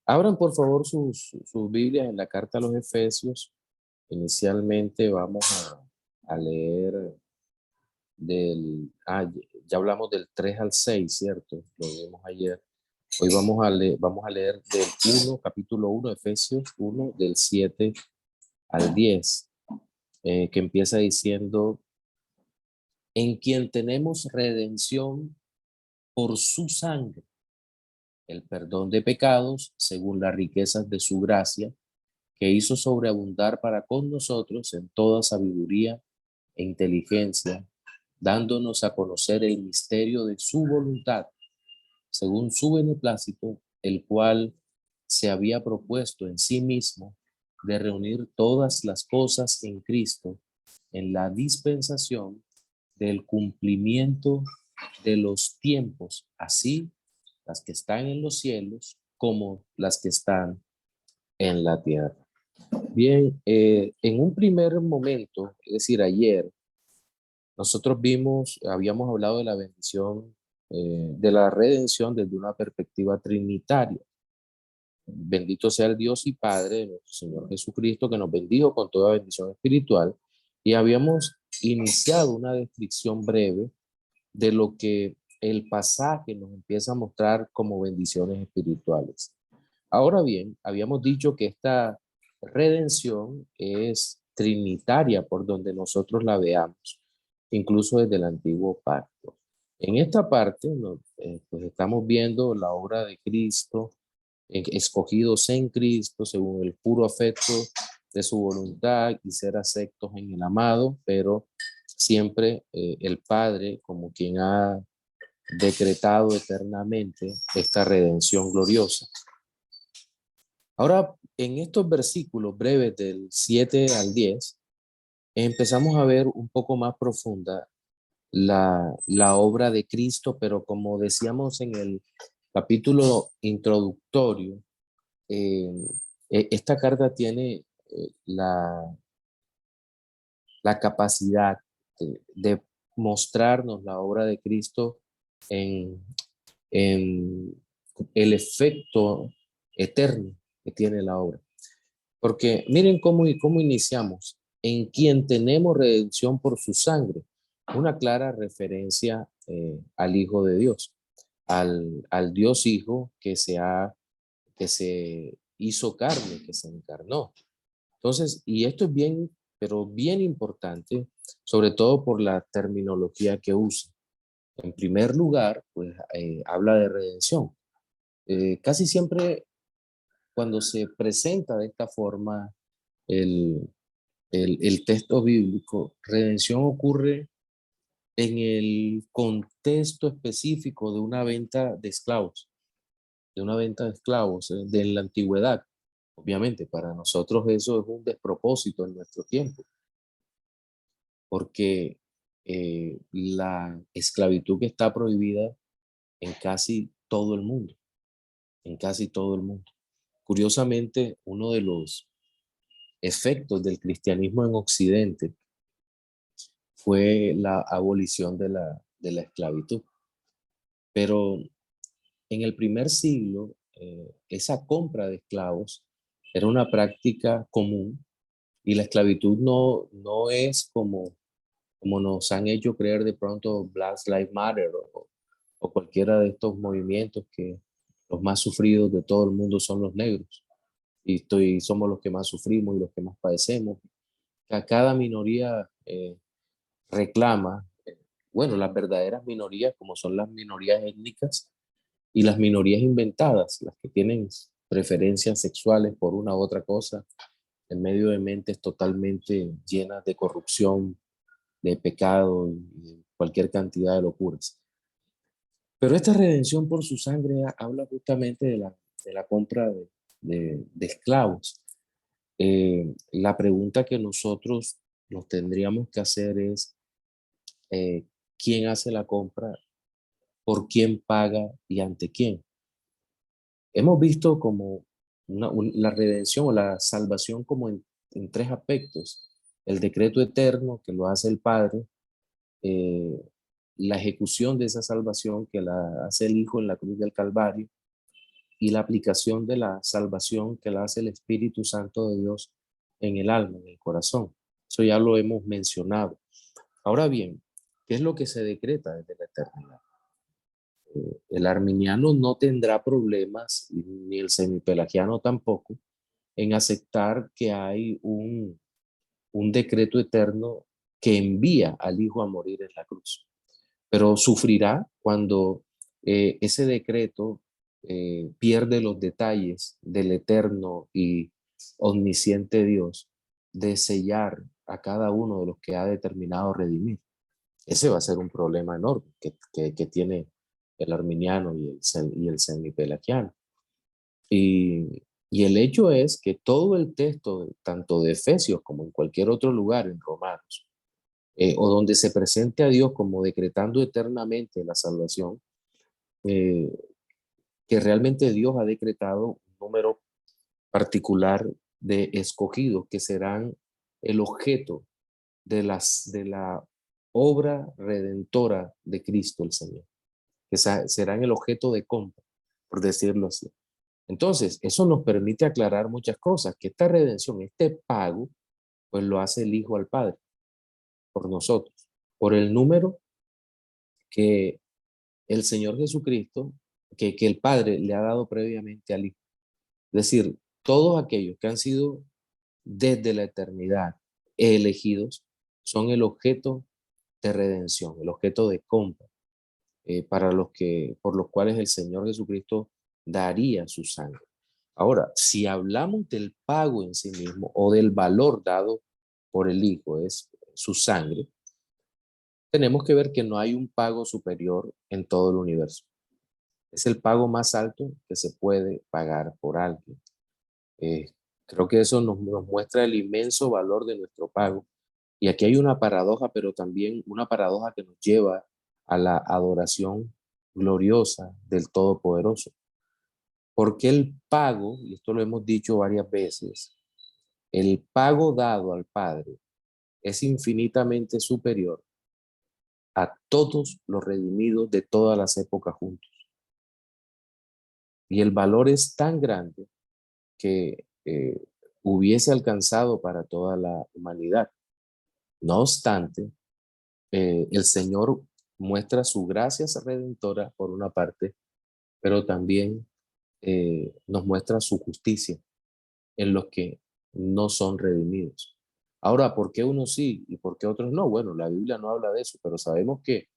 Abran por favor sus Biblias en la carta a los Efesios. Inicialmente vamos a leer ya hablamos del 3 al 6, ¿cierto? Lo vimos ayer. Hoy vamos a leer capítulo 1, Efesios 1, del 7 al 10, que empieza diciendo, en quien tenemos redención por su sangre, el perdón de pecados según las riquezas de su gracia, que hizo sobreabundar para con nosotros en toda sabiduría e inteligencia, dándonos a conocer el misterio de su voluntad, según su beneplácito, el cual se había propuesto en sí mismo de reunir todas las cosas en Cristo en la dispensación del cumplimiento de los tiempos, así las que están en los cielos como las que están en la tierra. Bien, en un primer momento, es decir, ayer, nosotros habíamos hablado de la bendición, de la redención desde una perspectiva trinitaria. Bendito sea el Dios y Padre de nuestro Señor Jesucristo, que nos bendijo con toda bendición espiritual. Y habíamos iniciado una descripción breve de lo que el pasaje nos empieza a mostrar como bendiciones espirituales. Ahora bien, habíamos dicho que esta redención es trinitaria por donde nosotros la veamos, incluso desde el antiguo pacto. En esta parte, pues estamos viendo la obra de Cristo, escogidos en Cristo según el puro afecto de su voluntad y ser aceptos en el amado, pero siempre el Padre como quien ha decretado eternamente esta redención gloriosa. Ahora, en estos versículos breves del 7 al 10, empezamos a ver un poco más profunda la obra de Cristo, pero como decíamos en el capítulo introductorio, eh, esta carta tiene la capacidad de mostrarnos la obra de Cristo en, en el efecto eterno que tiene la obra. Porque miren cómo iniciamos. En quien tenemos redención por su sangre. Una clara referencia al Hijo de Dios, al Dios Hijo que se hizo carne, que se encarnó. Entonces, y esto es bien, pero bien importante, sobre todo por la terminología que usa. En primer lugar, pues habla de redención. Casi siempre cuando se presenta de esta forma el, el texto bíblico, redención ocurre en el contexto específico de una venta de esclavos, de la antigüedad. Obviamente, para nosotros eso es un despropósito en nuestro tiempo, porque la esclavitud que está prohibida en casi todo el mundo, en casi todo el mundo. Curiosamente, uno de los efectos del cristianismo en Occidente fue la abolición de la esclavitud. Pero en el primer siglo, esa compra de esclavos era una práctica común y la esclavitud no es como nos han hecho creer de pronto Black Lives Matter o cualquiera de estos movimientos que los más sufridos de todo el mundo son los negros y somos los que más sufrimos y los que más padecemos. Cada minoría reclama, bueno, las verdaderas minorías como son las minorías étnicas y las minorías inventadas, las que tienen preferencias sexuales por una u otra cosa, en medio de mentes totalmente llenas de corrupción, de pecado y cualquier cantidad de locuras. Pero esta redención por su sangre habla justamente de la compra de esclavos. La pregunta que nosotros nos tendríamos que hacer es, ¿quién hace la compra? ¿Por quién paga y ante quién? Hemos visto como la redención o la salvación como en tres aspectos. El decreto eterno que lo hace el Padre, eh, la ejecución de esa salvación que la hace el Hijo en la cruz del Calvario y la aplicación de la salvación que la hace el Espíritu Santo de Dios en el alma, en el corazón. Eso ya lo hemos mencionado. Ahora bien, ¿qué es lo que se decreta desde la eternidad? El arminiano no tendrá problemas, ni el semipelagiano tampoco, en aceptar que hay un decreto eterno que envía al Hijo a morir en la cruz. Pero sufrirá cuando ese decreto pierde los detalles del eterno y omnisciente Dios de sellar a cada uno de los que ha determinado redimir. Ese va a ser un problema enorme que tiene el arminiano y el semipelagiano. Y el hecho es que todo el texto, tanto de Efesios como en cualquier otro lugar en Romanos, o donde se presente a Dios como decretando eternamente la salvación, eh, que realmente Dios ha decretado un número particular de escogidos que serán el objeto de la obra redentora de Cristo el Señor, que serán el objeto de compra, por decirlo así. Entonces, eso nos permite aclarar muchas cosas, que esta redención, este pago, pues lo hace el Hijo al Padre por nosotros, por el número que el Señor Jesucristo, que el Padre le ha dado previamente al Hijo. Es decir, todos aquellos que han sido desde la eternidad elegidos son el objeto de redención, el objeto de compra, para por los cuales el Señor Jesucristo daría su sangre. Ahora, si hablamos del pago en sí mismo o del valor dado por el Hijo, es su sangre, tenemos que ver que no hay un pago superior en todo el universo. Es el pago más alto que se puede pagar por alguien. Eh, Creo que eso nos muestra el inmenso valor de nuestro pago. Y aquí hay una paradoja, pero también una paradoja que nos lleva a la adoración gloriosa del Todopoderoso. Porque el pago, y esto lo hemos dicho varias veces, el pago dado al Padre es infinitamente superior a todos los redimidos de todas las épocas juntos. Y el valor es tan grande que hubiese alcanzado para toda la humanidad. No obstante, el Señor muestra su gracia redentora por una parte, pero también nos muestra su justicia en los que no son redimidos. Ahora, ¿por qué unos sí y por qué otros no? Bueno, la Biblia no habla de eso, pero sabemos que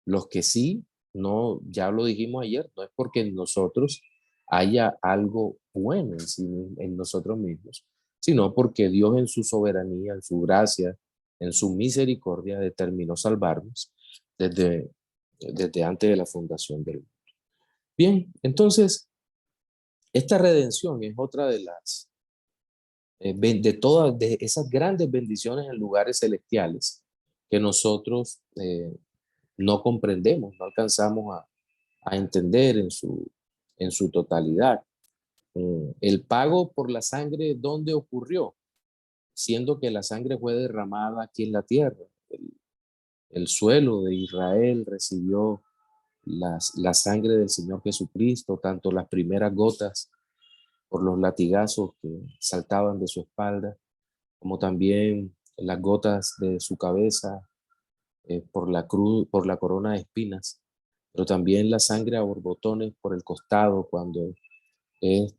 los que sí, no, ya lo dijimos ayer, no es porque en nosotros haya algo bueno en, sí, en nosotros mismos, sino porque Dios en su soberanía, en su gracia, en su misericordia determinó salvarnos desde, desde antes de la fundación del mundo. Bien, entonces, esta redención es otra de las de todas de esas grandes bendiciones en lugares celestiales que nosotros no comprendemos, no alcanzamos a entender en su totalidad. El pago por la sangre, ¿dónde ocurrió? Siendo que la sangre fue derramada aquí en la tierra. El suelo de Israel recibió la sangre del Señor Jesucristo, tanto las primeras gotas por los latigazos que saltaban de su espalda, como también las gotas de su cabeza por la cruz, por la corona de espinas, pero también la sangre a borbotones por el costado cuando es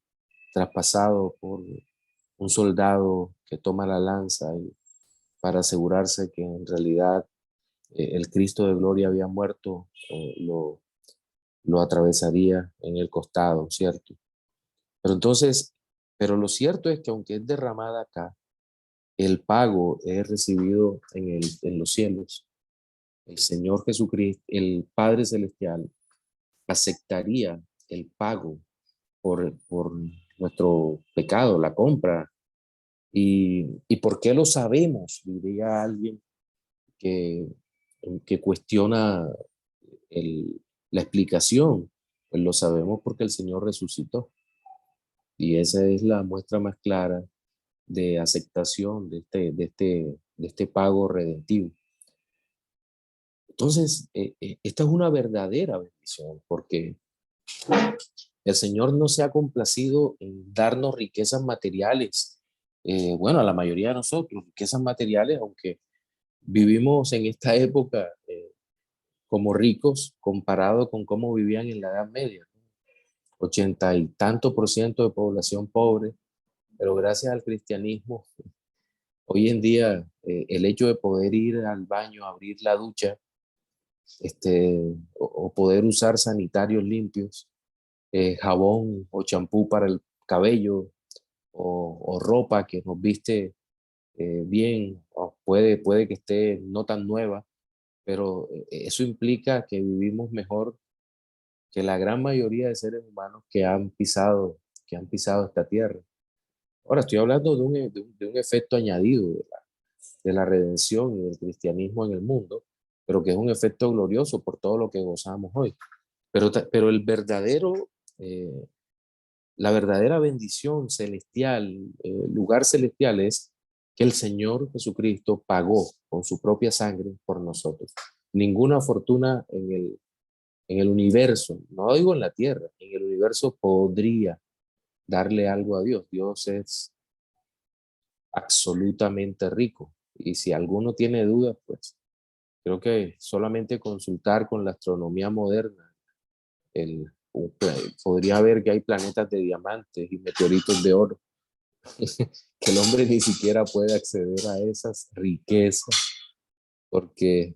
traspasado por un soldado que toma la lanza y para asegurarse que en realidad el Cristo de gloria había muerto, lo atravesaría en el costado, ¿cierto? Pero entonces, pero lo cierto es que aunque es derramada acá, el pago es recibido en los cielos. El Señor Jesucristo, el Padre Celestial, aceptaría el pago por nuestro pecado, la compra. ¿Y por qué lo sabemos? Diría alguien que, que cuestiona la explicación. Pues lo sabemos porque el Señor resucitó. Y esa es la muestra más clara de aceptación de este pago redentivo. Entonces, esta es una verdadera bendición porque El Señor no se ha complacido en darnos riquezas materiales. Bueno, a la mayoría de nosotros, riquezas materiales, aunque vivimos en esta época como ricos comparado con cómo vivían en la Edad Media. 80 y tanto % de población pobre, pero gracias al cristianismo, hoy en día el hecho de poder ir al baño, abrir la ducha, o poder usar sanitarios limpios, jabón o champú para el cabello o ropa que nos viste bien, o puede que esté no tan nueva, pero eso implica que vivimos mejor que la gran mayoría de seres humanos que han pisado esta tierra. Ahora estoy hablando de un efecto añadido de la redención y del cristianismo en el mundo, pero que es un efecto glorioso por todo lo que gozamos hoy. Pero el verdadero, eh, la verdadera bendición celestial, lugar celestial es que el Señor Jesucristo pagó con su propia sangre por nosotros. Ninguna fortuna en el universo, no digo en la tierra, en el universo podría darle algo a Dios. Dios es absolutamente rico. Y si alguno tiene dudas, pues creo que solamente consultar con la astronomía moderna, podría ver que hay planetas de diamantes y meteoritos de oro, que el hombre ni siquiera puede acceder a esas riquezas porque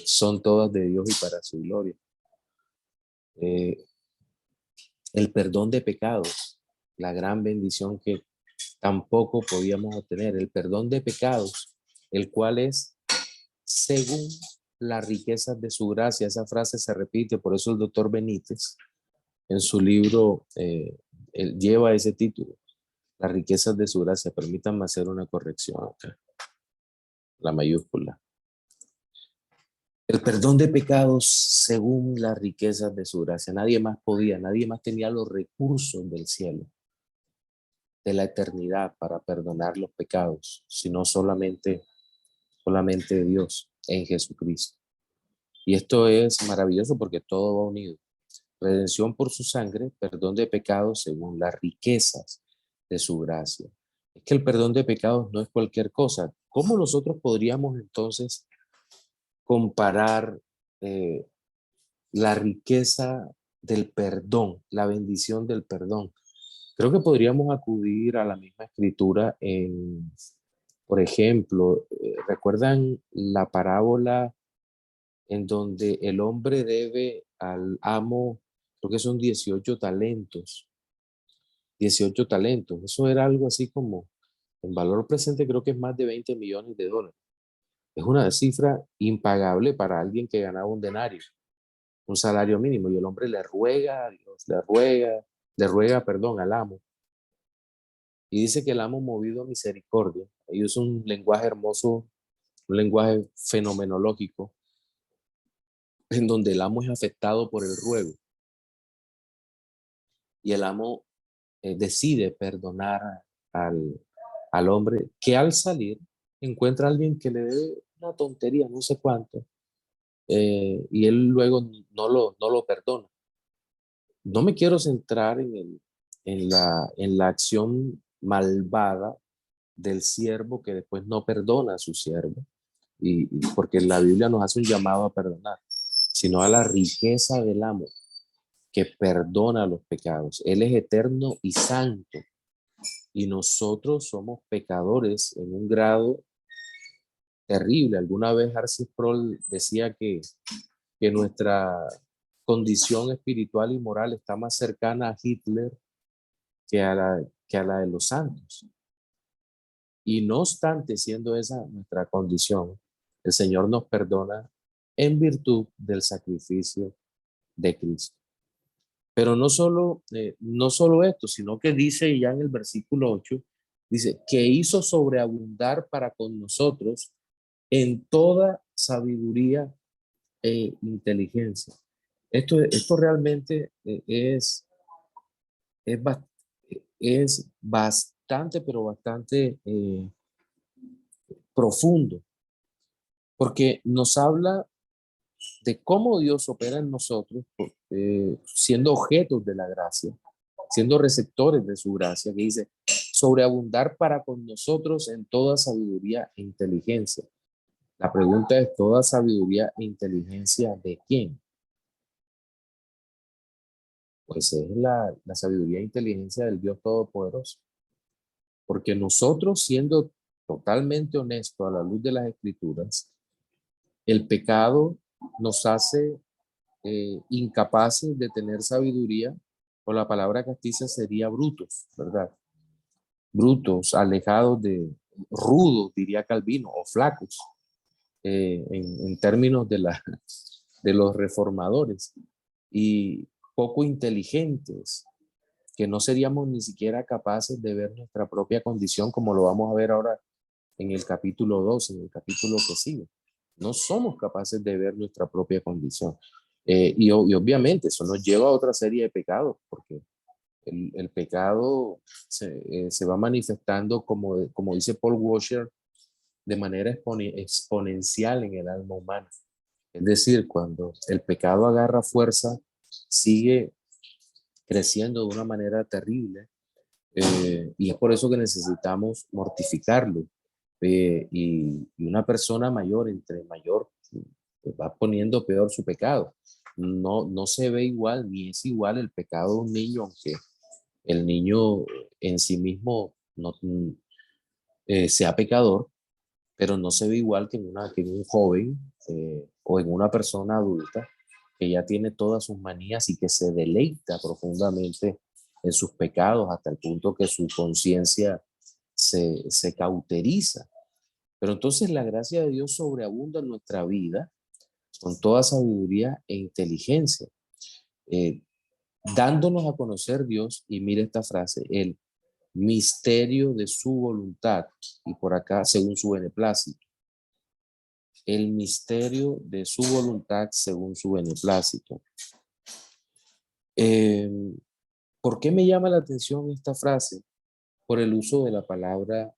son todas de Dios y para su gloria. Eh, el perdón de pecados, la gran bendición que tampoco podíamos obtener, el perdón de pecados, el cual es según las riquezas de su gracia. Esa frase se repite, por eso el doctor Benítez en su libro él lleva ese título, las riquezas de su gracia. Permítanme hacer una corrección acá, la mayúscula. El perdón de pecados según las riquezas de su gracia. Nadie más podía, nadie más tenía los recursos del cielo, de la eternidad para perdonar los pecados, sino solamente Dios en Jesucristo. Y esto es maravilloso porque todo va unido. Redención por su sangre, perdón de pecados según las riquezas de su gracia. Es que el perdón de pecados no es cualquier cosa. ¿Cómo nosotros podríamos entonces comparar eh, la riqueza del perdón, la bendición del perdón? Creo que podríamos acudir a la misma escritura por ejemplo, ¿recuerdan la parábola en donde el hombre debe al amo, creo que son 18 talentos? 18 talentos. Eso era algo así como, en valor presente creo que es más de 20 millones de dólares. Es una cifra impagable para alguien que ganaba un denario, un salario mínimo, y el hombre le ruega a Dios, le ruega, perdón, al amo. Y dice que el amo, movido a misericordia, y usa un lenguaje hermoso, un lenguaje fenomenológico, en donde el amo es afectado por el ruego y el amo decide perdonar al, al hombre, que al salir encuentra a alguien que le debe una tontería, no sé cuánto, y él luego no lo perdona. No me quiero centrar en la acción malvada del siervo que después no perdona a su siervo, porque la Biblia nos hace un llamado a perdonar, sino a la riqueza del amo que perdona los pecados. Él es eterno y santo, y nosotros somos pecadores en un grado terrible. Alguna vez Arcis Sproul decía que nuestra condición espiritual y moral está más cercana a Hitler que a la de los santos. Y no obstante, siendo esa nuestra condición, el Señor nos perdona en virtud del sacrificio de Cristo. Pero no solo esto, sino que dice ya en el versículo 8, dice, que hizo sobreabundar para con nosotros en toda sabiduría e inteligencia. Esto realmente es, bas- es bastante, pero bastante profundo, porque nos habla de cómo Dios opera en nosotros, siendo objetos de la gracia, siendo receptores de su gracia, que dice, sobreabundar para con nosotros en toda sabiduría e inteligencia. La pregunta es, ¿toda sabiduría e inteligencia de quién? Pues es la sabiduría e inteligencia del Dios Todopoderoso. Porque nosotros, siendo totalmente honestos a la luz de las Escrituras, el pecado nos hace incapaces de tener sabiduría, o la palabra castiza sería brutos, ¿verdad? Brutos, alejados de, rudos, diría Calvino, o flacos, en términos de los reformadores, y poco inteligentes, que no seríamos ni siquiera capaces de ver nuestra propia condición, como lo vamos a ver ahora en el capítulo 2, en el capítulo que sigue. No somos capaces de ver nuestra propia condición. Y obviamente eso nos lleva a otra serie de pecados, porque el pecado se va manifestando, como dice Paul Washer, de manera exponencial en el alma humana. Es decir, cuando el pecado agarra fuerza, sigue creciendo de una manera terrible, y es por eso que necesitamos mortificarlo. Y una persona mayor, entre mayor, pues va poniendo peor su pecado. No se ve igual, ni es igual el pecado de un niño, aunque el niño en sí mismo no sea pecador, pero no se ve igual que en un joven, o en una persona adulta que ya tiene todas sus manías y que se deleita profundamente en sus pecados hasta el punto que su conciencia se cauteriza. Pero entonces la gracia de Dios sobreabunda en nuestra vida con toda sabiduría e inteligencia, eh, dándonos a conocer Dios, y mire esta frase, el misterio de su voluntad, y por acá según su beneplácito. El misterio de su voluntad según su beneplácito. Eh, ¿Por qué me llama la atención esta frase? Por el uso de la palabra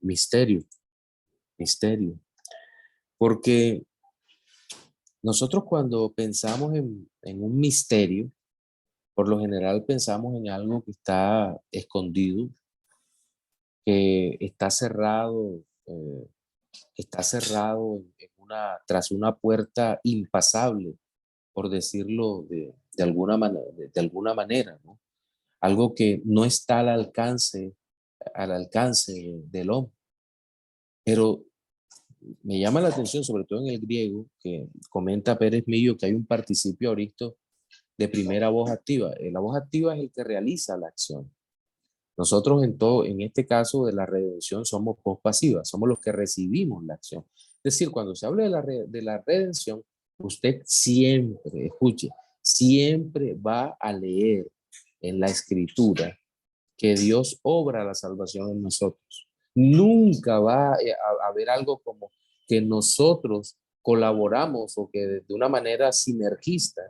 misterio, misterio. Porque nosotros cuando pensamos en un misterio, por lo general pensamos en algo que está escondido, que está cerrado tras una puerta impasable, por decirlo de alguna manera, ¿no? Algo que no está al alcance del hombre. Pero me llama la atención, sobre todo en el griego, que comenta Pérez Millo, que hay un participio aoristo de primera voz activa. La voz activa es el que realiza la acción. Nosotros en este caso de la redención somos voz pasiva, somos los que recibimos la acción. Es decir, cuando se habla de la redención, usted siempre, escuche, siempre va a leer en la escritura que Dios obra la salvación en nosotros. Nunca va a haber algo como que nosotros colaboramos, o que de una manera sinergista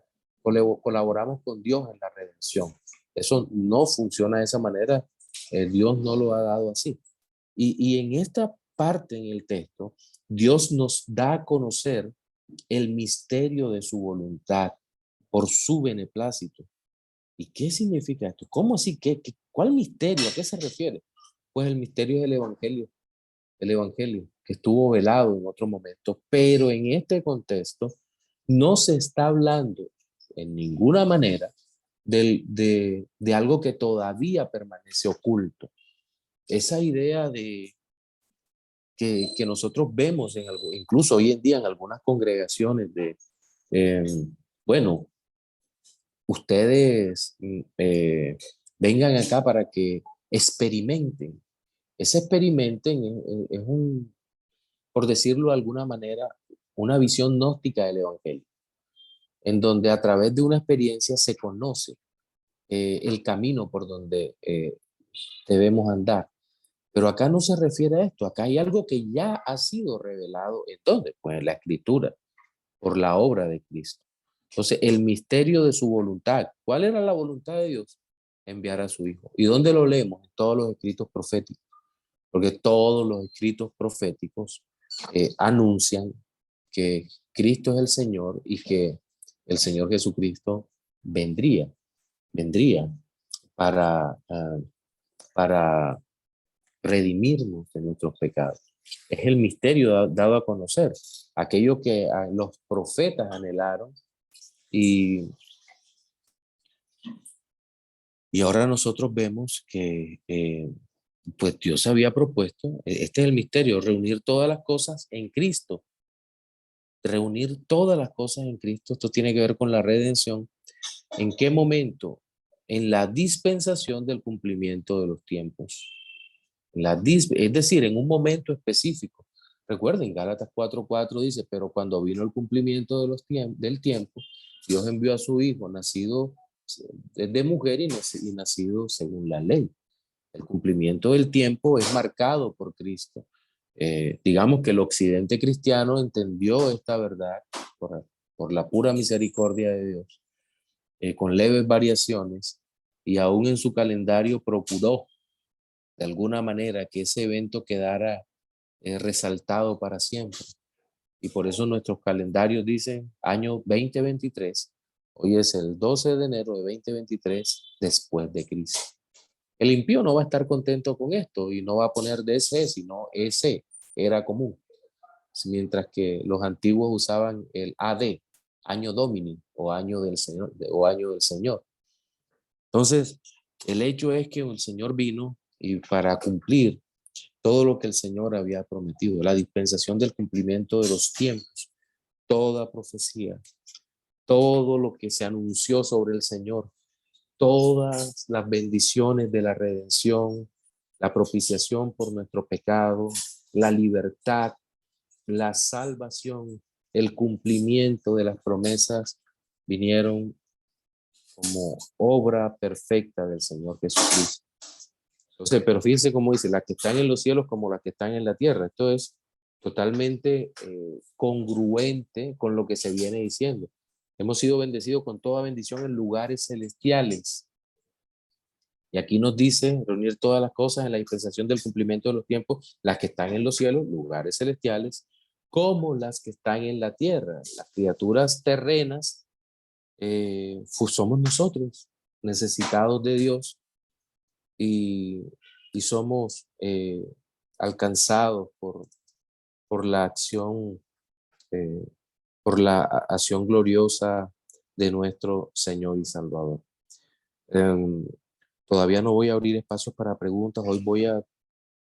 colaboramos con Dios en la redención. Eso no funciona de esa manera. Dios no lo ha dado así. Y en esta parte en el texto, Dios nos da a conocer el misterio de su voluntad por su beneplácito. ¿Y qué significa esto? ¿Cómo así? ¿Cuál misterio? ¿A qué se refiere? Pues el misterio es el evangelio que estuvo velado en otro momento, pero en este contexto no se está hablando en ninguna manera de algo que todavía permanece oculto. Esa idea de que nosotros vemos incluso hoy en día en algunas congregaciones eh, bueno, ustedes vengan acá para que experimenten. Ese experimenten es por decirlo de alguna manera, una visión gnóstica del Evangelio, en donde a través de una experiencia se conoce el camino por donde debemos andar. Pero acá no se refiere a esto, acá hay algo que ya ha sido revelado. ¿En dónde? Pues en la Escritura, por la obra de Cristo. Entonces, el misterio de su voluntad. ¿Cuál era la voluntad de Dios? Enviar a su Hijo. ¿Y dónde lo leemos? En todos los escritos proféticos. Porque todos los escritos proféticos anuncian que Cristo es el Señor y que el Señor Jesucristo vendría para, para redimirnos de nuestros pecados. Es el misterio dado a conocer, aquello que los profetas anhelaron y, y ahora nosotros vemos que pues Dios había propuesto, este es el misterio, reunir todas las cosas en Cristo, reunir todas las cosas en Cristo. Esto tiene que ver con la redención. ¿En qué momento? En la dispensación del cumplimiento de los tiempos. Es decir, en un momento específico. Recuerden, Gálatas 4:4 dice, pero cuando vino el cumplimiento del tiempo, Dios envió a su Hijo, nacido de mujer y nacido según la ley. El cumplimiento del tiempo es marcado por Cristo. Digamos que el occidente cristiano entendió esta verdad por la pura misericordia de Dios, con leves variaciones, y aún en su calendario procuró de alguna manera que ese evento quedara resaltado para siempre. Y por eso nuestros calendarios dicen año 2023. Hoy es el 12 de enero de 2023 después de Cristo. El impío no va a estar contento con esto y no va a poner DC, sino EC, era común. Mientras que los antiguos usaban el AD, año Domini o año del Señor, o año del Señor. Entonces, el hecho es que el Señor vino y para cumplir todo lo que el Señor había prometido, la dispensación del cumplimiento de los tiempos, toda profecía, todo lo que se anunció sobre el Señor, todas las bendiciones de la redención, la propiciación por nuestro pecado, la libertad, la salvación, el cumplimiento de las promesas vinieron como obra perfecta del Señor Jesucristo. Entonces, pero fíjense cómo dice, las que están en los cielos como las que están en la tierra. Esto es totalmente congruente con lo que se viene diciendo. Hemos sido bendecidos con toda bendición en lugares celestiales. Y aquí nos dice reunir todas las cosas en la dispensación del cumplimiento de los tiempos, las que están en los cielos, lugares celestiales, como las que están en la tierra. Las criaturas terrenas somos nosotros, necesitados de Dios, y, y somos alcanzados por la acción, eh, por la acción gloriosa de nuestro Señor y Salvador. Em, Todavía no voy a abrir espacios para preguntas. Hoy voy a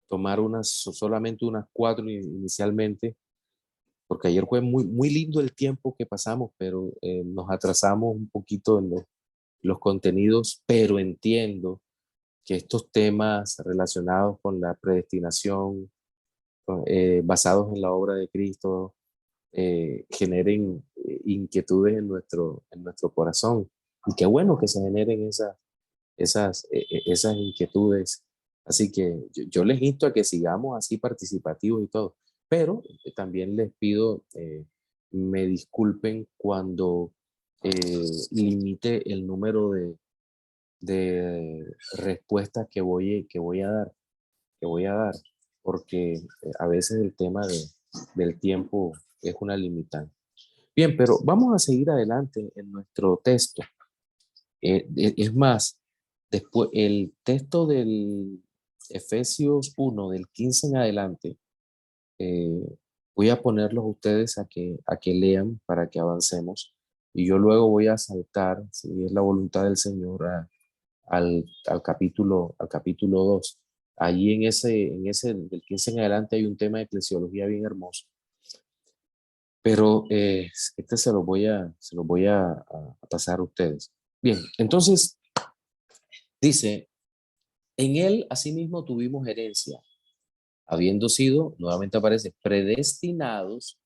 tomar solamente unas 4 inicialmente, porque ayer fue muy, muy lindo el tiempo que pasamos, pero nos atrasamos un poquito en los contenidos, pero entiendo que estos temas relacionados con la predestinación, basados en la obra de Cristo, generen inquietudes en nuestro corazón. Y qué bueno que se generen esas inquietudes. Así que yo les insto a que sigamos así participativos y todo, pero también les pido me disculpen cuando limite el número de respuestas que voy a dar, porque a veces el tema del tiempo es una limitante. Bien, pero vamos a seguir adelante en nuestro texto. Es más, después el texto del Efesios 1, del 15 en adelante, eh, voy a ponerlos a ustedes a que lean para que avancemos. Y yo luego voy a saltar, si es la voluntad del Señor, al capítulo 2. Allí en ese del 15 en adelante hay un tema de eclesiología bien hermoso. Pero este se lo voy a pasar a ustedes. Bien, entonces dice, en él asimismo tuvimos herencia, habiendo sido, nuevamente aparece, predestinados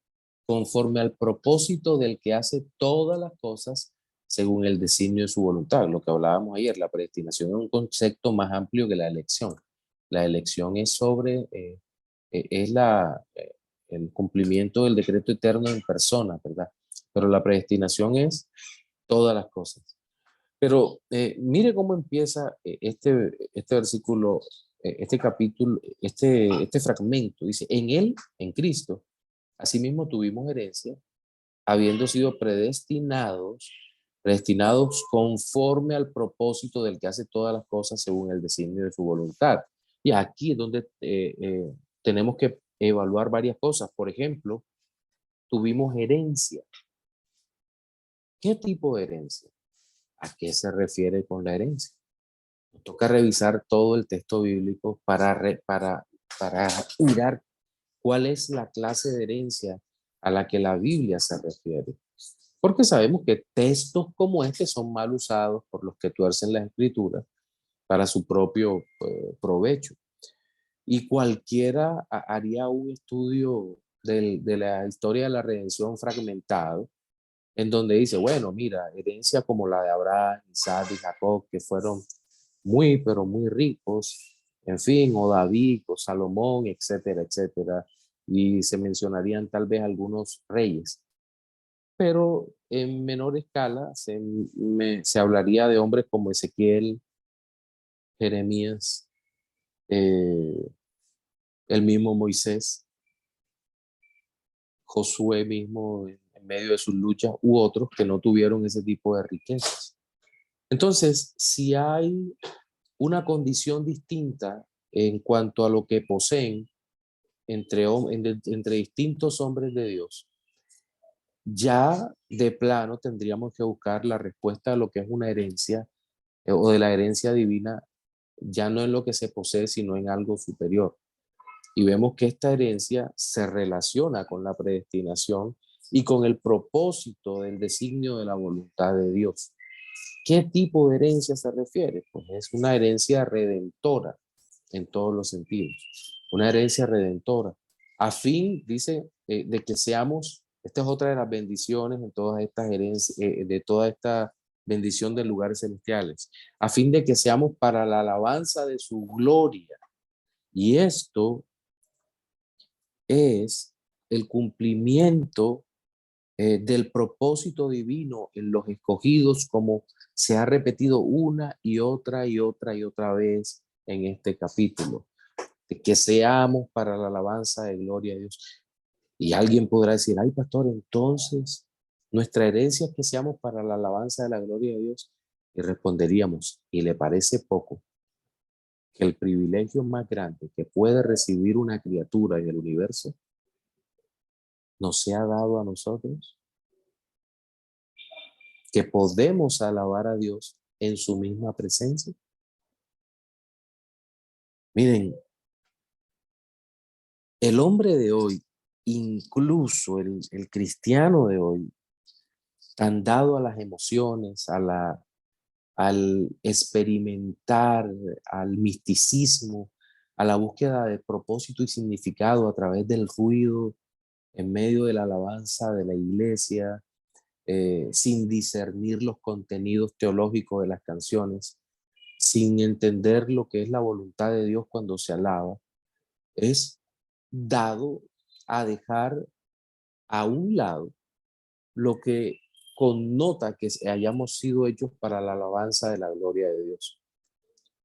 conforme al propósito del que hace todas las cosas según el designio de su voluntad. Lo que hablábamos ayer, la predestinación es un concepto más amplio que la elección. La elección es es el cumplimiento del decreto eterno en persona, ¿verdad? Pero la predestinación es todas las cosas. Pero mire cómo empieza este versículo, este capítulo, este fragmento. Dice, en él, en Cristo, asimismo tuvimos herencia, habiendo sido predestinados conforme al propósito del que hace todas las cosas según el designio de su voluntad. Y aquí es donde tenemos que evaluar varias cosas. Por ejemplo, tuvimos herencia. ¿Qué tipo de herencia? ¿A qué se refiere con la herencia? Nos toca revisar todo el texto bíblico para mirar cuál es la clase de herencia a la que la Biblia se refiere. Porque sabemos que textos como este son mal usados por los que tuercen las escrituras para su propio provecho. Y cualquiera haría un estudio de la historia de la redención fragmentado, en donde dice, bueno, mira, herencia como la de Abraham, Isaac y Jacob, que fueron muy, pero muy ricos, en fin, o David, o Salomón, etcétera, etcétera. Y se mencionarían tal vez algunos reyes, pero en menor escala se hablaría de hombres como Ezequiel, Jeremías, eh, el mismo Moisés, Josué mismo en medio de sus luchas, u otros que no tuvieron ese tipo de riquezas. Entonces, si hay una condición distinta en cuanto a lo que poseen entre distintos hombres de Dios, ya de plano tendríamos que buscar la respuesta a lo que es una herencia o de la herencia divina, ya no en lo que se posee, sino en algo superior. Y vemos que esta herencia se relaciona con la predestinación y con el propósito del designio de la voluntad de Dios. ¿Qué tipo de herencia se refiere? Pues es una herencia redentora en todos los sentidos. Una herencia redentora. A fin, dice, de que seamos, esta es otra de las bendiciones en todas estas herencias, de toda esta bendición de lugares celestiales, a fin de que seamos para la alabanza de su gloria. Y esto es el cumplimiento del propósito divino en los escogidos, como se ha repetido una y otra y otra y otra vez en este capítulo, de que seamos para la alabanza de gloria a Dios. Y alguien podrá decir, ay pastor, entonces nuestra herencia es que seamos para la alabanza de la gloria de Dios. Y responderíamos, ¿y le parece poco que el privilegio más grande que puede recibir una criatura en el universo nos sea dado a nosotros? Que podemos alabar a Dios en su misma presencia. Miren, el hombre de hoy, incluso el cristiano de hoy, tan dado a las emociones, al experimentar, al misticismo, a la búsqueda de propósito y significado a través del ruido, en medio de la alabanza de la iglesia, sin discernir los contenidos teológicos de las canciones, sin entender lo que es la voluntad de Dios cuando se alaba, es dado a dejar a un lado lo que connota que hayamos sido hechos para la alabanza de la gloria de Dios.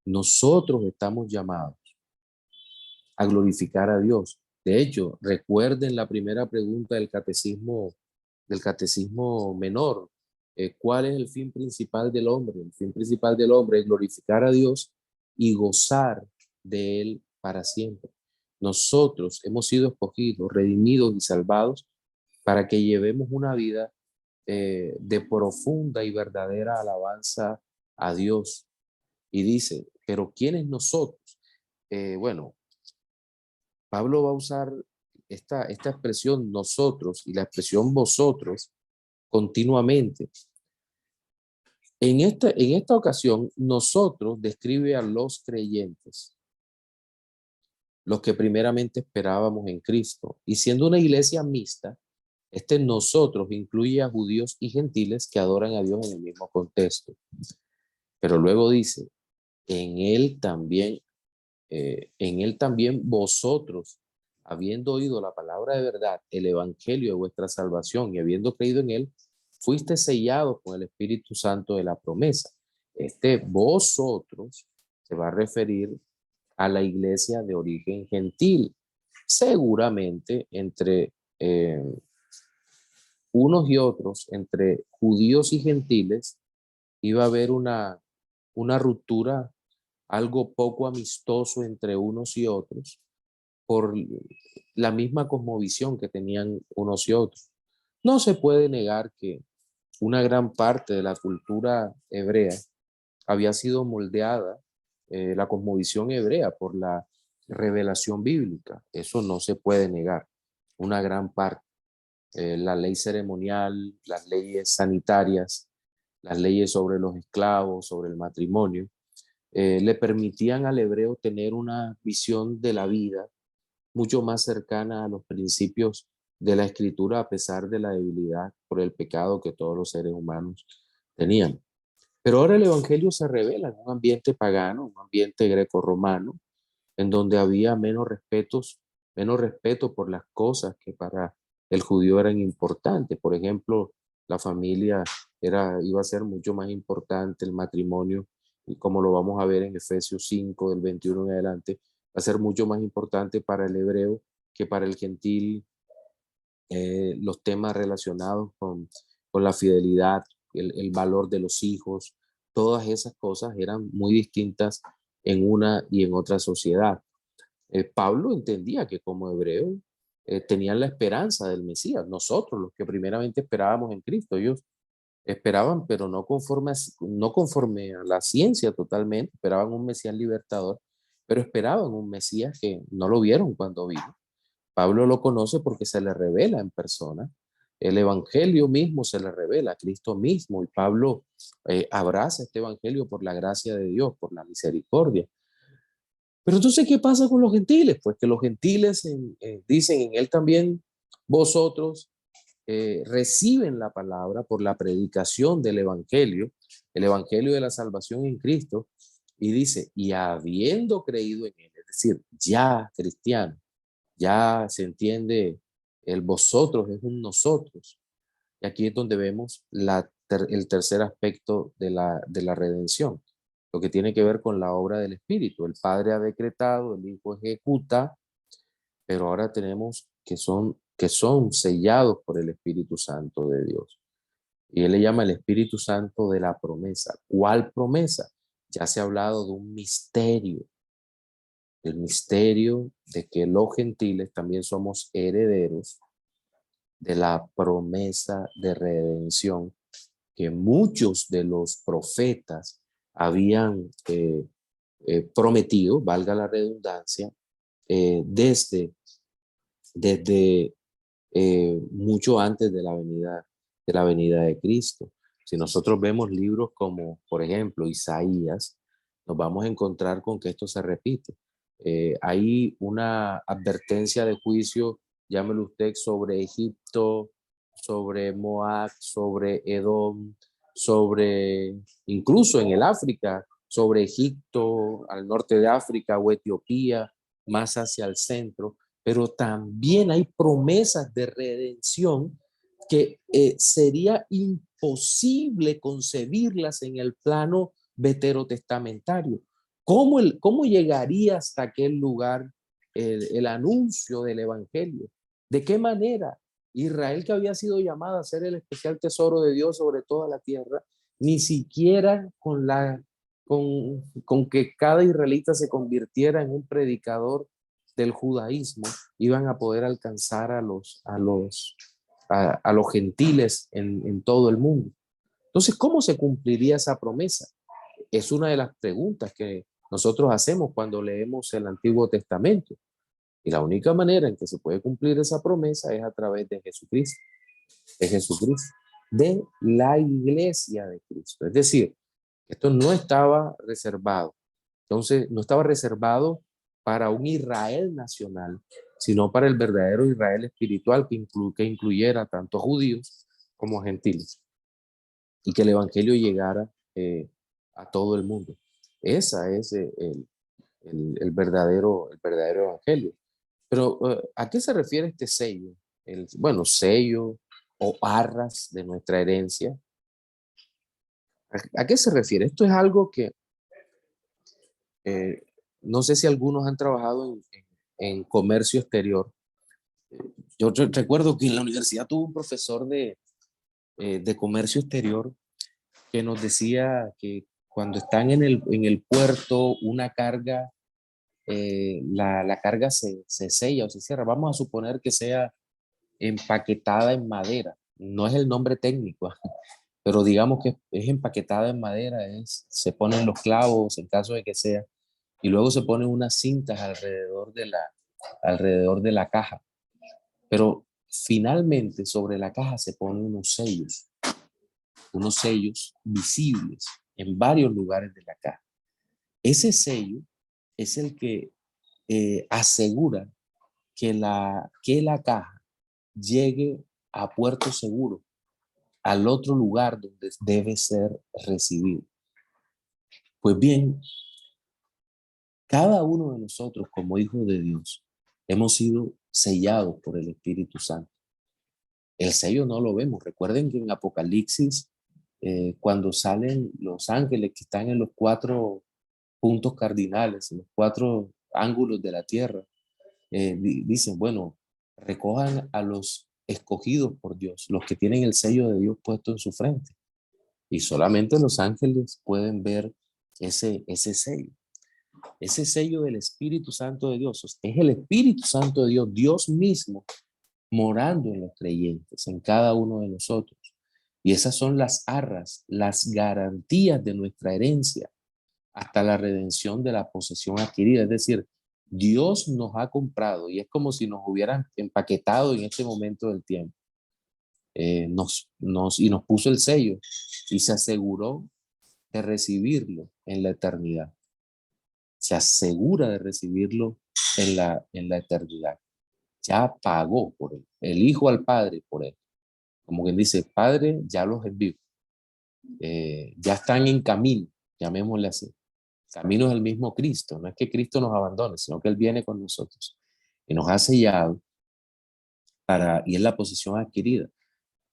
Nosotros estamos llamados a glorificar a Dios. De hecho, recuerden la primera pregunta del catecismo menor. ¿Cuál es el fin principal del hombre? El fin principal del hombre es glorificar a Dios y gozar de Él para siempre. Nosotros hemos sido escogidos, redimidos y salvados para que llevemos una vida de profunda y verdadera alabanza a Dios. Y dice, pero ¿quiénes nosotros? Bueno, Pablo va a usar esta expresión nosotros y la expresión vosotros continuamente. En esta ocasión, nosotros describe a los creyentes, los que primeramente esperábamos en Cristo. Y siendo una iglesia mixta, nosotros incluye a judíos y gentiles que adoran a Dios en el mismo contexto. Pero luego dice, en él también vosotros, habiendo oído la palabra de verdad, el evangelio de vuestra salvación y habiendo creído en él, fuiste sellados con el Espíritu Santo de la promesa. Vosotros se va a referir a la iglesia de origen gentil, seguramente entre unos y otros, entre judíos y gentiles, iba a haber una ruptura, algo poco amistoso entre unos y otros, por la misma cosmovisión que tenían unos y otros. No se puede negar que una gran parte de la cultura hebrea había sido moldeada, la cosmovisión hebrea, por la revelación bíblica. Eso no se puede negar. Una gran parte. La ley ceremonial, las leyes sanitarias, las leyes sobre los esclavos, sobre el matrimonio, le permitían al hebreo tener una visión de la vida mucho más cercana a los principios de la escritura, a pesar de la debilidad por el pecado que todos los seres humanos tenían. Pero ahora el evangelio se revela en un ambiente pagano, un ambiente greco-romano, en donde había menos respeto por las cosas que para el judío eran importantes. Por ejemplo, la familia iba a ser mucho más importante, el matrimonio, y como lo vamos a ver en Efesios 5, del 21 en adelante, va a ser mucho más importante para el hebreo que para el gentil. Los temas relacionados con la fidelidad, el valor de los hijos, todas esas cosas eran muy distintas en una y en otra sociedad. Pablo entendía que como hebreo tenían la esperanza del Mesías, nosotros los que primeramente esperábamos en Cristo, ellos esperaban, pero no conforme a la ciencia totalmente, esperaban un Mesías libertador, pero esperaban un Mesías que no lo vieron cuando vino. Pablo lo conoce porque se le revela en persona. El evangelio mismo se le revela a Cristo mismo y Pablo abraza este evangelio por la gracia de Dios, por la misericordia. Pero entonces, ¿qué pasa con los gentiles? Pues que los gentiles dicen en él también, vosotros reciben la palabra por la predicación del evangelio, el evangelio de la salvación en Cristo, y dice, y habiendo creído en él, es decir, ya cristiano, ya se entiende, el vosotros es un nosotros. Y aquí es donde vemos el tercer aspecto de la redención, lo que tiene que ver con la obra del Espíritu. El Padre ha decretado, el Hijo ejecuta, pero ahora tenemos que son sellados por el Espíritu Santo de Dios. Y él le llama el Espíritu Santo de la promesa. ¿Cuál promesa? Ya se ha hablado de un misterio, el misterio de que los gentiles también somos herederos de la promesa de redención que muchos de los profetas habían prometido, valga la redundancia, desde mucho antes de la venida de Cristo. Si nosotros vemos libros como, por ejemplo, Isaías, nos vamos a encontrar con que esto se repite. Hay una advertencia de juicio, llámelo usted, sobre Egipto, sobre Moab, sobre Edom, sobre, incluso en el África, sobre Egipto, al norte de África o Etiopía, más hacia el centro, pero también hay promesas de redención que sería imposible concebirlas en el plano veterotestamentario. ¿Cómo llegaría hasta aquel lugar el anuncio del evangelio? ¿De qué manera? Israel, que había sido llamada a ser el especial tesoro de Dios sobre toda la tierra, ni siquiera con que cada israelita se convirtiera en un predicador del judaísmo, iban a poder alcanzar a los gentiles en todo el mundo. Entonces, ¿cómo se cumpliría esa promesa? Es una de las preguntas que nosotros hacemos cuando leemos el Antiguo Testamento. Y la única manera en que se puede cumplir esa promesa es a través de Jesucristo, de la iglesia de Cristo. Es decir, esto no estaba reservado. Entonces, no estaba reservado para un Israel nacional, sino para el verdadero Israel espiritual que incluyera tanto judíos como gentiles y que el evangelio llegara a todo el mundo. Esa es el verdadero evangelio. Pero, ¿a qué se refiere este sello? Bueno, sello o arras de nuestra herencia. ¿A qué se refiere? Esto es algo que eh, no sé si algunos han trabajado en comercio exterior. Yo recuerdo que en la universidad tuve un profesor de Comercio Exterior que nos decía que cuando están en el puerto, una carga, la carga se sella o se cierra. Vamos a suponer que sea empaquetada en madera. No es el nombre técnico, pero digamos que es empaquetada en madera, se ponen los clavos en caso de que sea, y luego se ponen unas cintas alrededor de la caja. Pero finalmente sobre la caja se ponen unos sellos visibles en varios lugares de la caja. Ese sello es el que asegura que la caja llegue a puerto seguro, al otro lugar donde debe ser recibido. Pues bien, cada uno de nosotros como hijos de Dios hemos sido sellados por el Espíritu Santo. El sello no lo vemos. Recuerden que en Apocalipsis, cuando salen los ángeles que están en los 4 puntos cardinales, en los 4 ángulos de la tierra, dicen, bueno, recojan a los escogidos por Dios, los que tienen el sello de Dios puesto en su frente. Y solamente los ángeles pueden ver ese sello. Ese sello del Espíritu Santo de Dios es el Espíritu Santo de Dios, Dios mismo, morando en los creyentes, en cada uno de nosotros. Y esas son las arras, las garantías de nuestra herencia hasta la redención de la posesión adquirida. Es decir, Dios nos ha comprado y es como si nos hubieran empaquetado en este momento del tiempo. Y nos puso el sello y se aseguró de recibirlo en la eternidad. Se asegura de recibirlo en la eternidad. Ya pagó por él. El Hijo al Padre por él. Como quien dice, Padre, ya los envío. Ya están en camino, llamémosle así. Camino es el mismo Cristo. No es que Cristo nos abandone, sino que Él viene con nosotros y nos ha sellado y es la posición adquirida.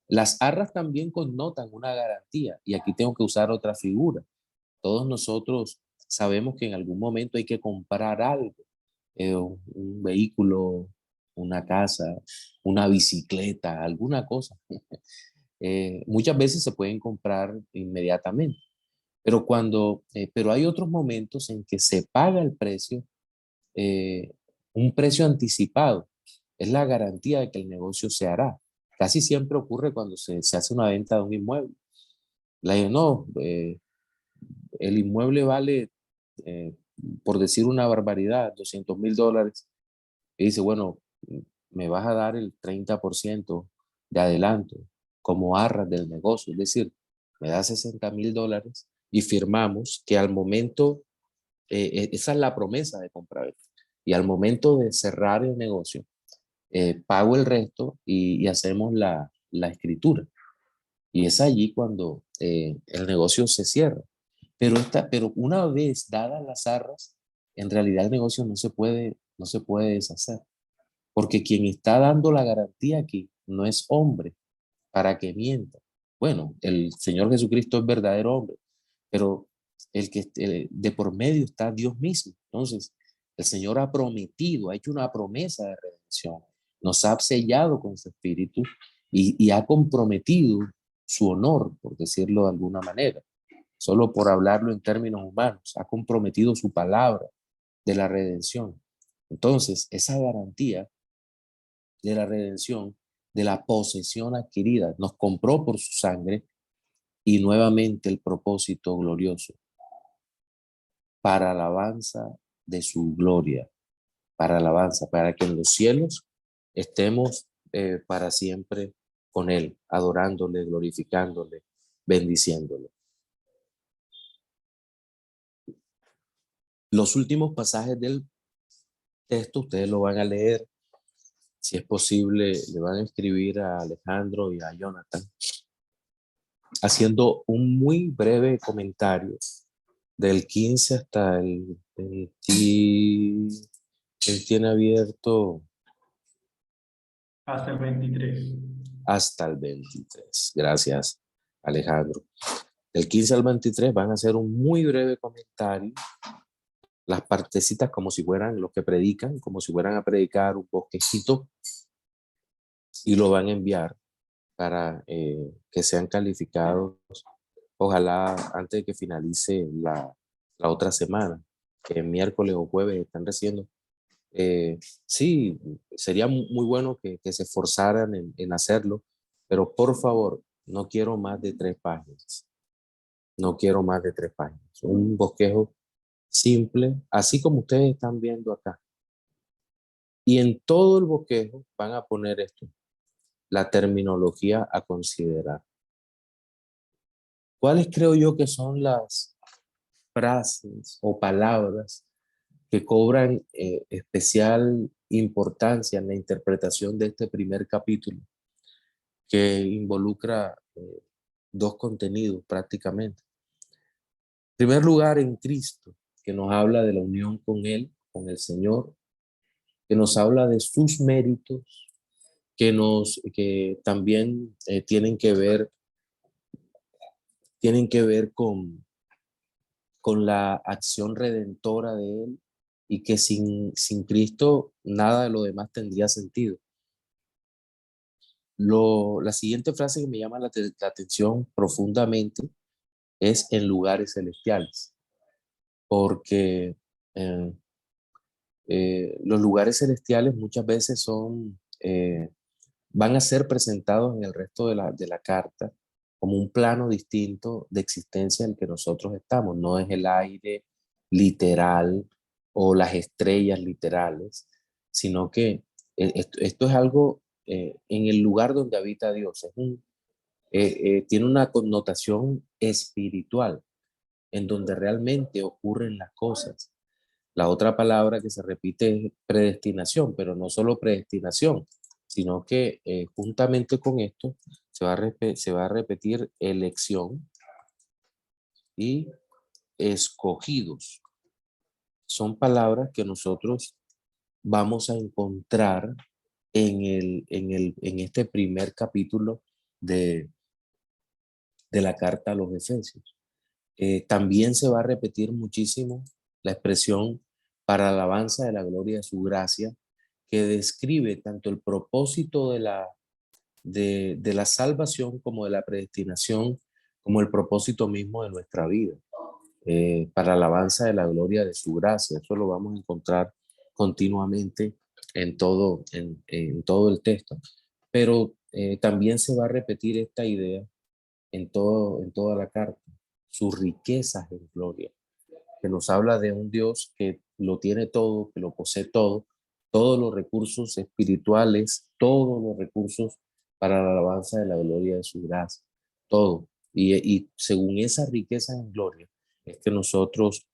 Las arras también connotan una garantía y aquí tengo que usar otra figura. Todos nosotros sabemos que en algún momento hay que comprar algo, un vehículo, una casa, una bicicleta, alguna cosa. Muchas veces se pueden comprar inmediatamente, pero hay otros momentos en que se paga el precio, eh, un precio anticipado. Es la garantía de que el negocio se hará. Casi siempre ocurre cuando se hace una venta de un inmueble. No, el inmueble vale, eh, por decir una barbaridad, $200,000. Y dice, bueno, me vas a dar el 30% de adelanto como arras del negocio. Es decir, me da $60,000 y firmamos que al momento, esa es la promesa de compra-venta. Y al momento de cerrar el negocio, pago el resto y hacemos la escritura. Y es allí cuando el negocio se cierra. Pero una vez dadas las arras, en realidad el negocio no se puede deshacer. Porque quien está dando la garantía aquí no es hombre para que mienta. Bueno, el Señor Jesucristo es verdadero hombre, pero de por medio está Dios mismo. Entonces, el Señor ha prometido, ha hecho una promesa de redención, nos ha sellado con su espíritu y ha comprometido su honor, por decirlo de alguna manera, solo por hablarlo en términos humanos, ha comprometido su palabra de la redención. Entonces, esa garantía de la redención, de la posesión adquirida, nos compró por su sangre y nuevamente el propósito glorioso para alabanza de su gloria, para alabanza, para que en los cielos estemos para siempre con Él, adorándole, glorificándole, bendiciéndole. Los últimos pasajes del texto ustedes lo van a leer. Si es posible, le van a escribir a Alejandro y a Jonathan, haciendo un muy breve comentario del 15 hasta el 20. Él tiene abierto hasta el 23. Hasta el 23. Gracias, Alejandro. Del 15 al 23 van a hacer un muy breve comentario, las partecitas como si fueran los que predican, como si fueran a predicar un bosquecito, y lo van a enviar para que sean calificados, ojalá antes de que finalice la otra semana, que miércoles o jueves están recibiendo. Sí, sería muy bueno que se esforzaran en hacerlo, pero por favor, no quiero más de 3 páginas. No quiero más de 3 páginas. Un bosquejo simple, así como ustedes están viendo acá. Y en todo el bosquejo van a poner esto, la terminología a considerar. ¿Cuáles creo yo que son las frases o palabras que cobran especial importancia en la interpretación de este primer capítulo, que involucra 2 contenidos prácticamente? En primer lugar, en Cristo, que nos habla de la unión con Él, con el Señor, que nos habla de sus méritos, que también tienen que ver con la acción redentora de Él, y que sin Cristo nada de lo demás tendría sentido. La siguiente frase que me llama la atención profundamente es en lugares celestiales, porque eh, los lugares celestiales muchas veces van a ser presentados en el resto de la carta como un plano distinto de existencia en el que nosotros estamos. No es el aire literal o las estrellas literales, sino que esto es algo en el lugar donde habita Dios. Tiene una connotación espiritual, en donde realmente ocurren las cosas. La otra palabra que se repite es predestinación, pero no solo predestinación, sino que juntamente con esto se va a repetir elección y escogidos. Son palabras que nosotros vamos a encontrar en este primer capítulo de, de la carta a los Efesios. También se va a repetir muchísimo la expresión para alabanza de la gloria de su gracia, que describe tanto el propósito de la salvación como de la predestinación, como el propósito mismo de nuestra vida. Para alabanza de la gloria de su gracia. Eso lo vamos a encontrar continuamente en todo el texto. Pero también se va a repetir esta idea en toda la carta, sus riquezas en gloria, que nos habla de un Dios que lo tiene todo, que lo posee todo, todos los recursos espirituales, todos los recursos para la alabanza de la gloria de su gracia, todo. Y según esa riqueza en gloria, es que nosotros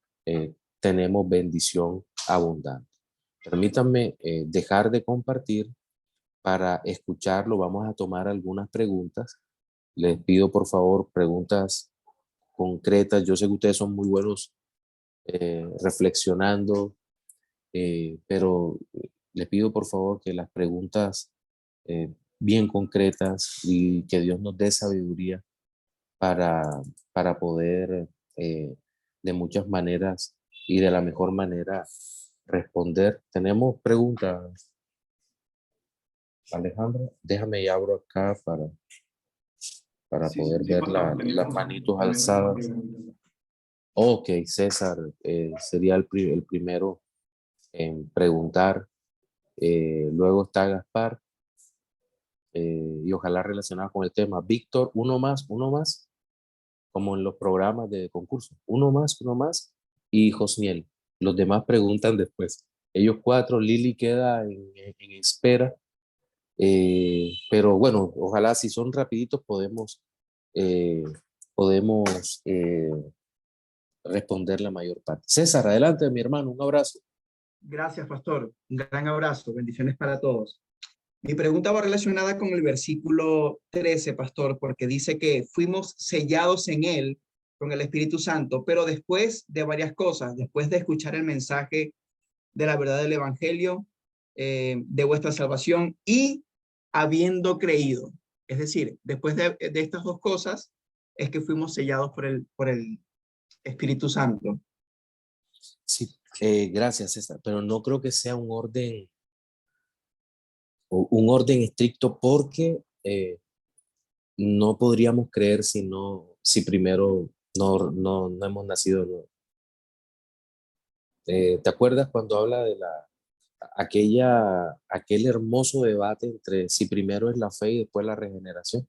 tenemos bendición abundante. Permítanme dejar de compartir para escucharlo. Vamos a tomar algunas preguntas. Les pido por favor preguntas concretas. Yo sé que ustedes son muy buenos reflexionando, pero les pido por favor que las preguntas bien concretas, y que Dios nos dé sabiduría para, para poder de muchas maneras y de la mejor manera responder. Tenemos preguntas, Alejandro. Déjame y abro acá para Sí, poder sí, ver pastor, las tenemos manitos una alzadas. pregunta. Ok, César sería el primero en preguntar. Luego está Gaspar, y ojalá relacionado con el tema. Víctor, uno más, como en los programas de concurso. Uno más, y Josniel. Los demás preguntan después. Ellos 4, Lili queda en espera. Pero bueno, ojalá si son rapiditos eh, podemos responder la mayor parte. César, adelante, mi hermano, un abrazo. Gracias, pastor. Un gran abrazo. Bendiciones para todos. Mi pregunta va relacionada con el versículo 13, pastor, porque dice que fuimos sellados en él con el Espíritu Santo, pero después de varias cosas, después de escuchar el mensaje de la verdad del Evangelio, de vuestra salvación y habiendo creído. Es decir, después de estas 2 cosas es que fuimos sellados por el Espíritu Santo. Sí, gracias, César, pero no creo que sea un orden estricto, porque no podríamos creer si primero no hemos nacido de nuevo. ¿Te acuerdas cuando habla de aquel hermoso debate entre si primero es la fe y después la regeneración?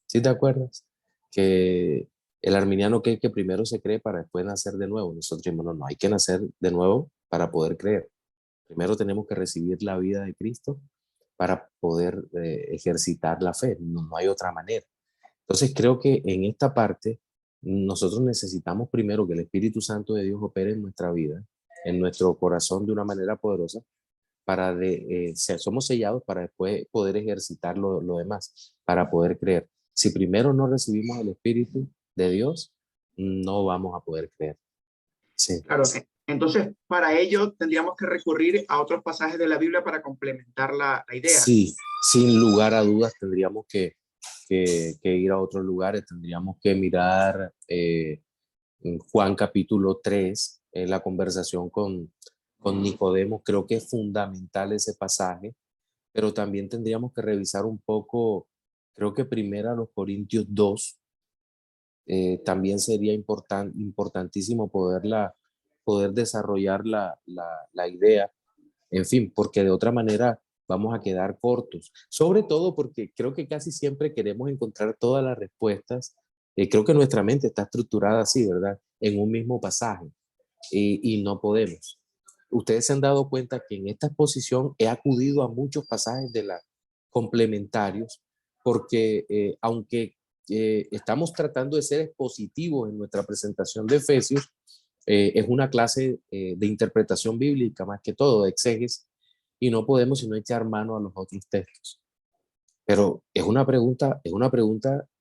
¿Sí te acuerdas? Que el arminiano cree que primero se cree para después nacer de nuevo. Nosotros decimos, no, no, hay que nacer de nuevo para poder creer. Primero tenemos que recibir la vida de Cristo para poder ejercitar la fe. No, no hay otra manera. Entonces creo que en esta parte nosotros necesitamos primero que el Espíritu Santo de Dios opere en nuestra vida, en nuestro corazón de una manera poderosa, somos sellados para después poder ejercitar lo demás, para poder creer. Si primero no recibimos el Espíritu de Dios, no vamos a poder creer. Sí. Claro, entonces para ello tendríamos que recurrir a otros pasajes de la Biblia para complementar la idea. Sí, sin lugar a dudas tendríamos que ir a otros lugares, tendríamos que mirar en Juan capítulo 3, en la conversación con Nicodemo. Creo que es fundamental ese pasaje, pero también tendríamos que revisar un poco, creo que primero a los Corintios 2, también sería importantísimo poder desarrollar la idea, en fin, porque de otra manera vamos a quedar cortos, sobre todo porque creo que casi siempre queremos encontrar todas las respuestas. Creo que nuestra mente está estructurada así, ¿verdad? En un mismo pasaje, y no podemos. Ustedes se han dado cuenta que en esta exposición he acudido a muchos pasajes de la complementarios, porque aunque estamos tratando de ser expositivos en nuestra presentación de Efesios, es una clase de interpretación bíblica más que todo, de exégesis, y no podemos sino echar mano a los otros textos. Pero es una pregunta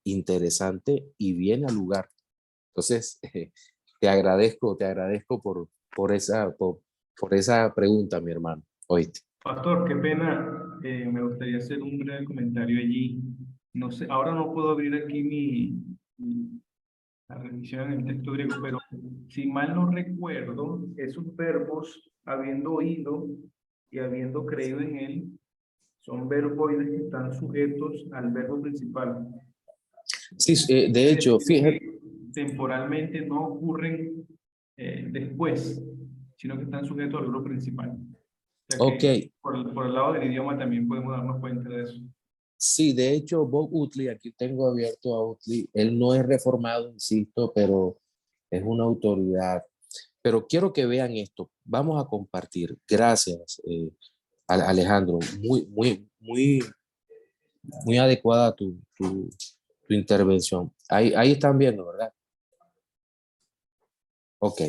interesante y viene al lugar. Entonces, te agradezco por esa pregunta, mi hermano. ¿Oíste? Pastor, qué pena, me gustaría hacer un breve comentario allí. No sé, ahora no puedo abrir aquí la revisión en el texto griego, pero si mal no recuerdo, esos verbos, habiendo oído y habiendo creído en él, son verboides que están sujetos al verbo principal. Sí, de hecho, fíjate. Temporalmente no ocurren después, sino que están sujetos al verbo principal. O sea Ok, que por el lado del idioma también podemos darnos cuenta de eso. sí, de hecho, Bob Utley, aquí tengo abierto a Utley, él no es reformado, insisto, pero es una autoridad. Pero quiero que vean esto, vamos a compartir. Gracias, Alejandro, muy adecuada tu intervención. Ahí están viendo, ¿verdad? Ok.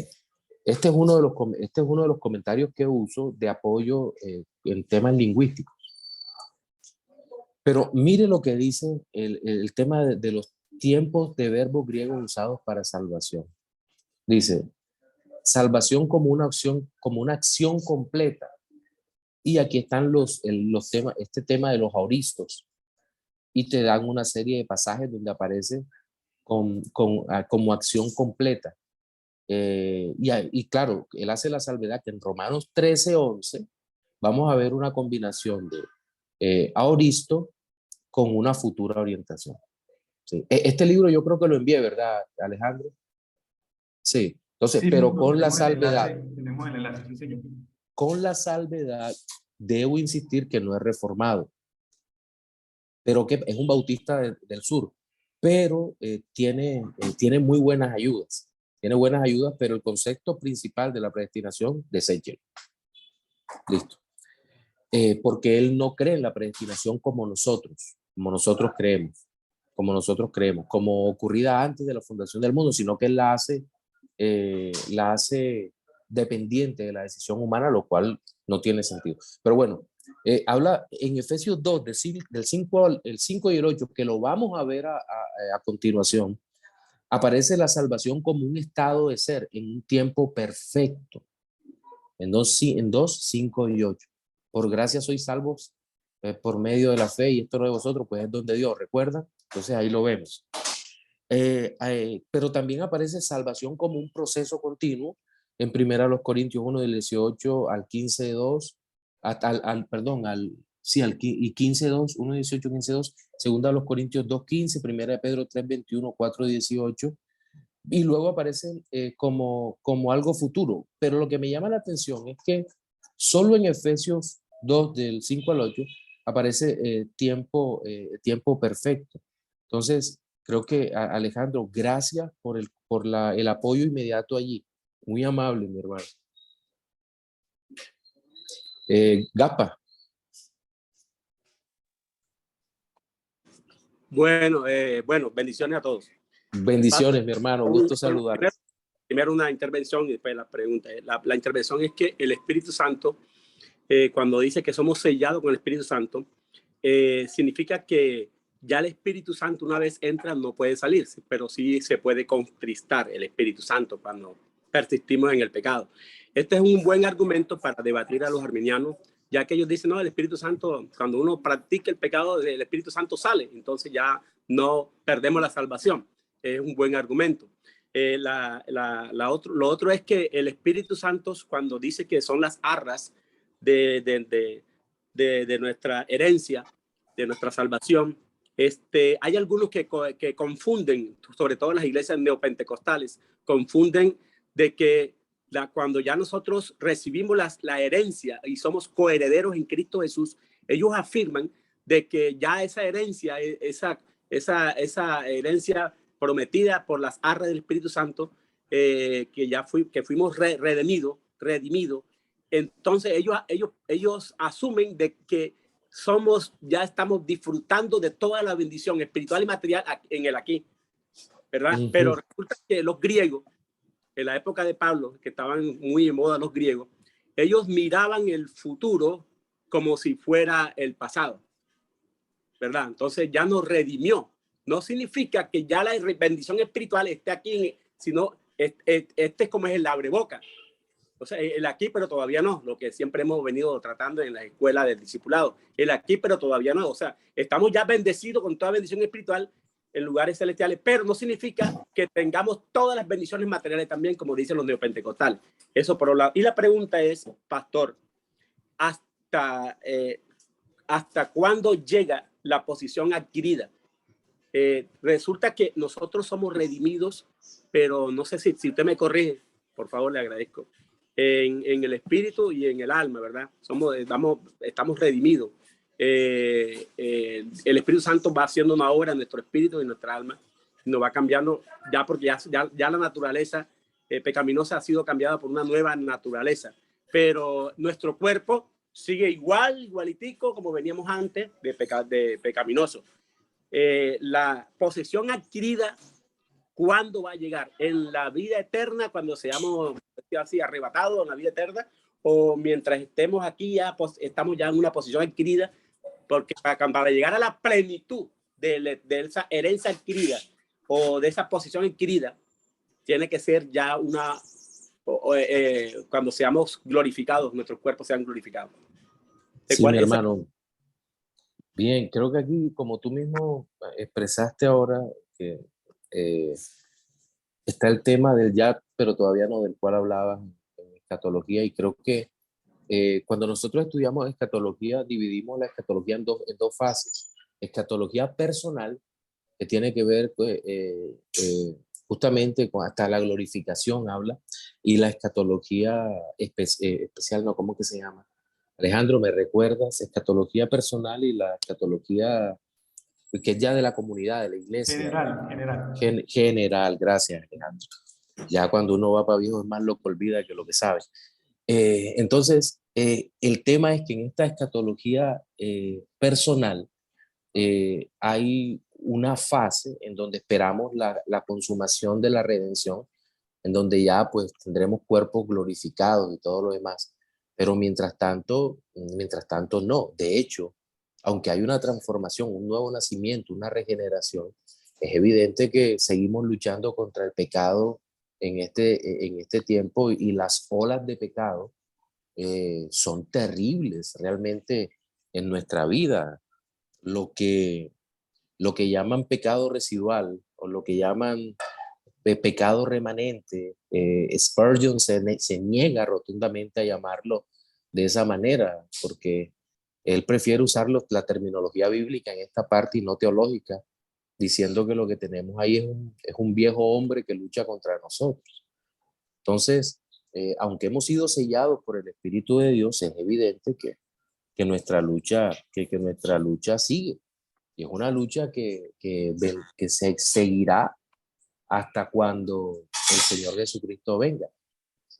Este es uno de los comentarios que uso de apoyo en temas lingüísticos. Pero mire lo que dice el tema de los tiempos de verbos griegos usados para salvación. Dice, salvación como una acción completa. Y aquí están los temas, este tema de los auristos. Y te dan una serie de pasajes donde aparece como acción completa. Y claro, él hace la salvedad que en Romanos 13:11 vamos a ver una combinación de aoristo con una futura orientación. Sí. Este libro yo creo que lo envié, ¿verdad, Alejandro? Sí. Entonces, Sí, pero tenemos el enlace, sí, señor. con la salvedad, debo insistir que no es reformado, pero que es un bautista del sur, pero tiene muy buenas ayudas. Tiene buenas ayudas, pero el concepto principal de la predestinación, deséchelo. Listo. Porque él no cree en la predestinación como nosotros creemos, como ocurrida antes de la fundación del mundo, sino que él la hace dependiente de la decisión humana, lo cual no tiene sentido. Pero bueno, habla en Efesios 2, del 5 y el 8, que lo vamos a ver a continuación. Aparece la salvación como un estado de ser en un tiempo perfecto. En 2, 5 y 8. Por gracia sois salvos por medio de la fe, y esto no de vosotros, pues es donde Dios, ¿recuerda? Entonces ahí lo vemos. Pero también aparece salvación como un proceso continuo en 1 Corintios 1 del 18 al 15 2, perdón, al sí, y 15:2, 1:18, 15:2, segunda a los Corintios 2:15, primera de Pedro 3:21, 4:18, y luego aparecen como algo futuro. Pero lo que me llama la atención es que solo en Efesios 2, del 5 al 8, aparece tiempo perfecto. Entonces, creo que Alejandro, gracias por el apoyo inmediato allí. Muy amable, mi hermano. Gapa, Bueno, bendiciones a todos. bendiciones, mi hermano. Gusto saludar. Primero una intervención y después la pregunta. La intervención es que el Espíritu Santo, cuando dice que somos sellados con el Espíritu Santo, significa que ya el Espíritu Santo una vez entra no puede salirse, pero sí se puede contristar el Espíritu Santo cuando persistimos en el pecado. Este es un buen argumento para debatir a los arminianos, ya que ellos dicen, no, el Espíritu Santo, cuando uno practica el pecado, el Espíritu Santo sale, entonces ya no perdemos la salvación. Es un buen argumento. Lo otro es que el Espíritu Santo, cuando dice que son las arras de nuestra herencia, de nuestra salvación, hay algunos que confunden, sobre todo en las iglesias neopentecostales, confunden de que cuando ya nosotros recibimos la herencia y somos coherederos en Cristo Jesús, ellos afirman de que ya esa herencia, esa herencia prometida por las arras del Espíritu Santo, que fuimos redimidos, entonces ellos asumen de que ya estamos disfrutando de toda la bendición espiritual y material en el aquí, ¿verdad? Pero resulta que los griegos, en la época de Pablo, que estaban muy en moda los griegos, ellos miraban el futuro como si fuera el pasado, ¿verdad? Entonces ya nos redimió. No significa que ya la bendición espiritual esté aquí, sino este es como es el abreboca. O sea, el aquí, pero todavía no, lo que siempre hemos venido tratando en la escuela del discipulado. El aquí, pero todavía no. O sea, estamos ya bendecidos con toda bendición espiritual en lugares celestiales, pero no significa que tengamos todas las bendiciones materiales también, como dicen los neopentecostales. Eso por un lado. Y la pregunta es, pastor, ¿hasta cuándo llega la posición adquirida? Resulta que nosotros somos redimidos, pero no sé si usted me corrige, por favor, le agradezco. En el espíritu y en el alma, ¿verdad? Estamos redimidos. El Espíritu Santo va haciendo una obra en nuestro espíritu y en nuestra alma, nos va cambiando ya, porque ya la naturaleza pecaminosa ha sido cambiada por una nueva naturaleza, pero nuestro cuerpo sigue igualitico como veníamos antes de pecaminoso. La posesión adquirida, ¿cuándo va a llegar? ¿En la vida eterna, cuando seamos así arrebatados en la vida eterna? ¿O mientras estemos aquí ya estamos ya en una posición adquirida? Porque para llegar a la plenitud de esa herencia adquirida o de esa posición adquirida, tiene que ser ya cuando seamos glorificados, nuestros cuerpos sean glorificados. Sí, mi hermano. Bien, creo que aquí, como tú mismo expresaste ahora, que está el tema del ya, pero todavía no, del cual hablabas en escatología, y creo que cuando nosotros estudiamos escatología, dividimos la escatología en dos fases. Escatología personal, que tiene que ver justamente con hasta la glorificación habla, y la escatología especial, no, ¿cómo que se llama? Alejandro, ¿me recuerdas? Escatología personal y la escatología que es ya de la comunidad, de la iglesia. General, gracias, Alejandro. Ya cuando uno va para viejo es más lo que olvida que lo que sabe. Entonces, el tema es que en esta escatología personal hay una fase en donde esperamos la consumación de la redención, en donde ya pues tendremos cuerpos glorificados y todo lo demás. Pero mientras tanto no. De hecho, aunque hay una transformación, un nuevo nacimiento, una regeneración, es evidente que seguimos luchando contra el pecado en este tiempo, y las olas de pecado son terribles realmente en nuestra vida. Lo que llaman pecado residual o lo que llaman pecado remanente, Spurgeon se niega rotundamente a llamarlo de esa manera, porque él prefiere usar la terminología bíblica en esta parte y no teológica, diciendo que lo que tenemos ahí es un viejo hombre que lucha contra nosotros. Entonces, aunque hemos sido sellados por el Espíritu de Dios, es evidente que nuestra lucha, que nuestra lucha sigue. Y es una lucha que se seguirá hasta cuando el Señor Jesucristo venga.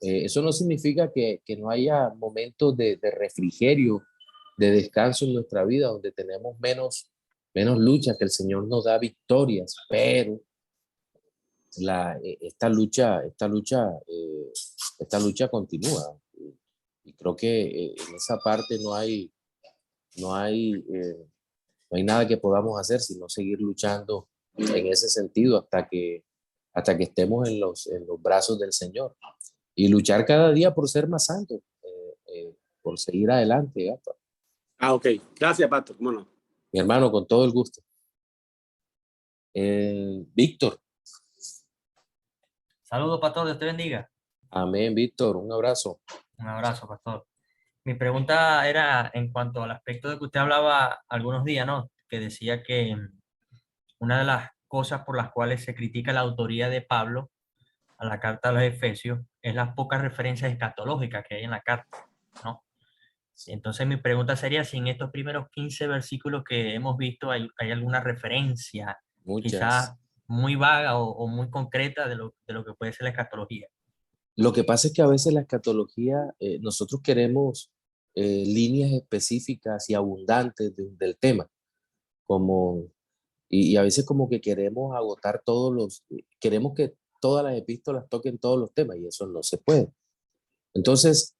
Eso no significa que no haya momentos de refrigerio, de descanso en nuestra vida, donde tenemos menos lucha, que el Señor nos da victorias, pero esta lucha continúa. Y creo que en esa parte no hay, no hay nada que podamos hacer sino seguir luchando en ese sentido hasta que estemos en los brazos del Señor. Y luchar cada día por ser más santos, por seguir adelante. ¿Gata? Ok. Gracias, pastor. Bueno. Mi hermano, con todo el gusto. Víctor. Saludos, pastor, Dios te bendiga. Amén, Víctor, un abrazo. Un abrazo, pastor. Mi pregunta era en cuanto al aspecto de que usted hablaba algunos días, ¿no? Que decía que una de las cosas por las cuales se critica la autoría de Pablo a la carta a los Efesios es las pocas referencias escatológicas que hay en la carta, ¿no? Entonces mi pregunta sería si en estos primeros 15 versículos que hemos visto hay alguna referencia, Muchas. quizás muy vaga o muy concreta de lo que puede ser la escatología. Lo que pasa es que a veces la escatología, nosotros queremos líneas específicas y abundantes del tema, como, y a veces como que queremos agotar queremos que todas las epístolas toquen todos los temas y eso no se puede. Entonces,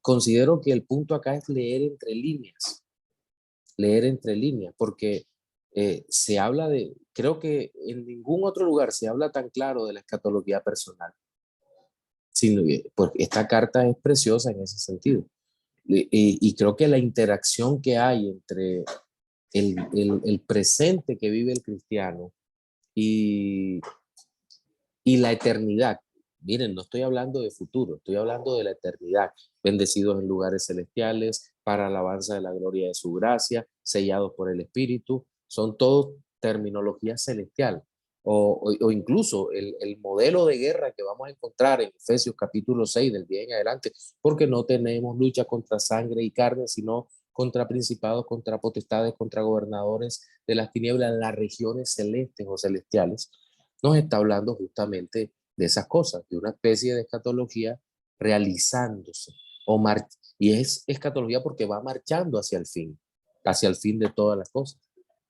considero que el punto acá es leer entre líneas, porque se habla creo que en ningún otro lugar se habla tan claro de la escatología personal. Porque esta carta es preciosa en ese sentido. Y creo que la interacción que hay entre el presente que vive el cristiano y la eternidad. Miren, no estoy hablando de futuro, estoy hablando de la eternidad. Bendecidos en lugares celestiales, para alabanza de la gloria de su gracia, sellados por el Espíritu. Son todos terminología celestial. O incluso el modelo de guerra que vamos a encontrar en Efesios capítulo 6 del día en adelante, porque no tenemos lucha contra sangre y carne, sino contra principados, contra potestades, contra gobernadores de las tinieblas en las regiones celestes o celestiales. Nos está hablando justamente de esas cosas, de una especie de escatología realizándose. Y es escatología porque va marchando hacia el fin de todas las cosas.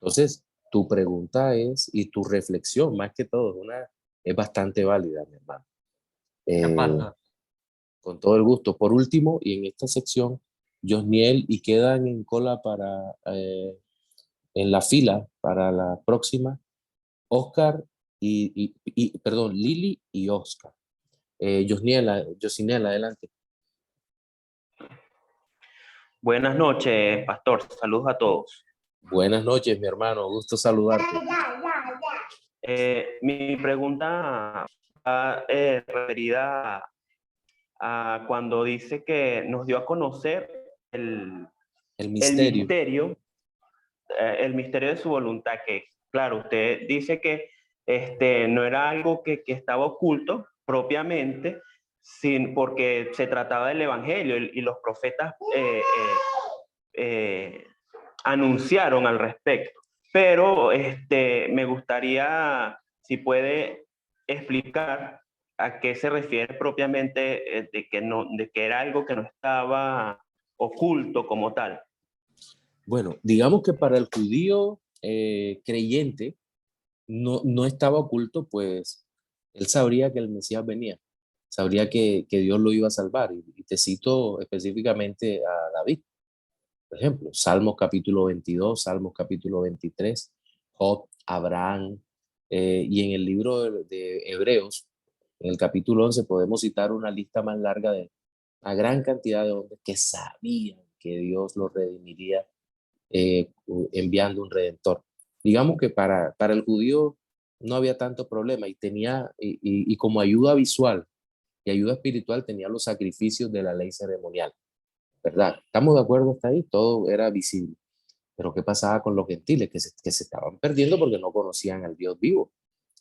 Entonces, tu pregunta y tu reflexión, más que todo, es bastante válida, mi hermano. Con todo el gusto. Por último, y en esta sección, Josniel, y quedan en cola en la fila para la próxima, Oscar perdón, Lili y Oscar. Josinel, adelante. Buenas noches, pastor. Saludos a todos. Buenas noches, mi hermano. Gusto saludarte. Mi pregunta va referida a cuando dice que nos dio a conocer el misterio de su voluntad, que claro, usted dice que no era algo que estaba oculto propiamente, porque se trataba del evangelio y los profetas anunciaron al respecto. Pero me gustaría, si puede explicar a qué se refiere propiamente de que era algo que no estaba oculto como tal. Bueno, digamos que para el judío creyente no estaba oculto, pues él sabría que el Mesías venía, sabría que Dios lo iba a salvar. Y te cito específicamente a David, por ejemplo, Salmos capítulo 22, Salmos capítulo 23, Job, Abraham, y en el libro de Hebreos, en el capítulo 11, podemos citar una lista más larga de una gran cantidad de hombres que sabían que Dios los redimiría enviando un redentor. Digamos que para el judío no había tanto problema y como ayuda visual y ayuda espiritual tenía los sacrificios de la ley ceremonial, ¿verdad? ¿Estamos de acuerdo hasta ahí? Todo era visible. Pero ¿qué pasaba con los gentiles? Que se estaban perdiendo porque no conocían al Dios vivo.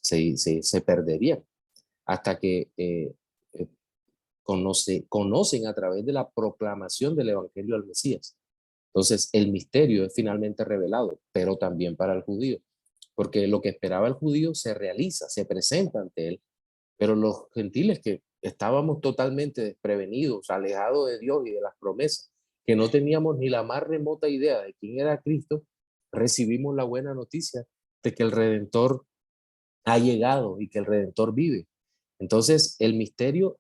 Se perderían hasta que conocen a través de la proclamación del Evangelio al Mesías. Entonces, el misterio es finalmente revelado, pero también para el judío, porque lo que esperaba el judío se realiza, se presenta ante él, pero los gentiles que estábamos totalmente desprevenidos, alejados de Dios y de las promesas, que no teníamos ni la más remota idea de quién era Cristo, recibimos la buena noticia de que el Redentor ha llegado y que el Redentor vive. Entonces, el misterio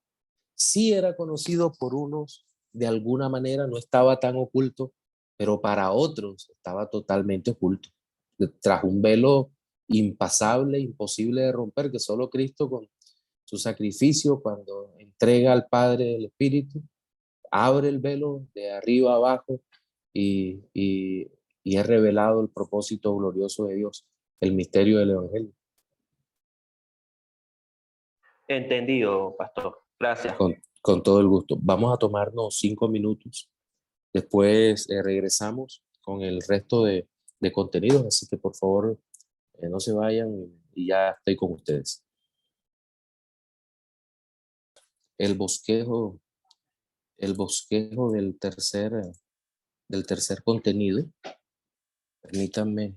sí era conocido por unos, de alguna manera no estaba tan oculto, pero para otros estaba totalmente oculto. Tras un velo impasable, imposible de romper, que solo Cristo con su sacrificio, cuando entrega al Padre el Espíritu, abre el velo de arriba a abajo y es revelado el propósito glorioso de Dios, el misterio del Evangelio. Entendido, pastor. Gracias. Con todo el gusto. Vamos a tomarnos 5 minutos. Después regresamos con el resto de contenidos, así que por favor no se vayan y ya estoy con ustedes. El bosquejo del tercer contenido. Permítanme.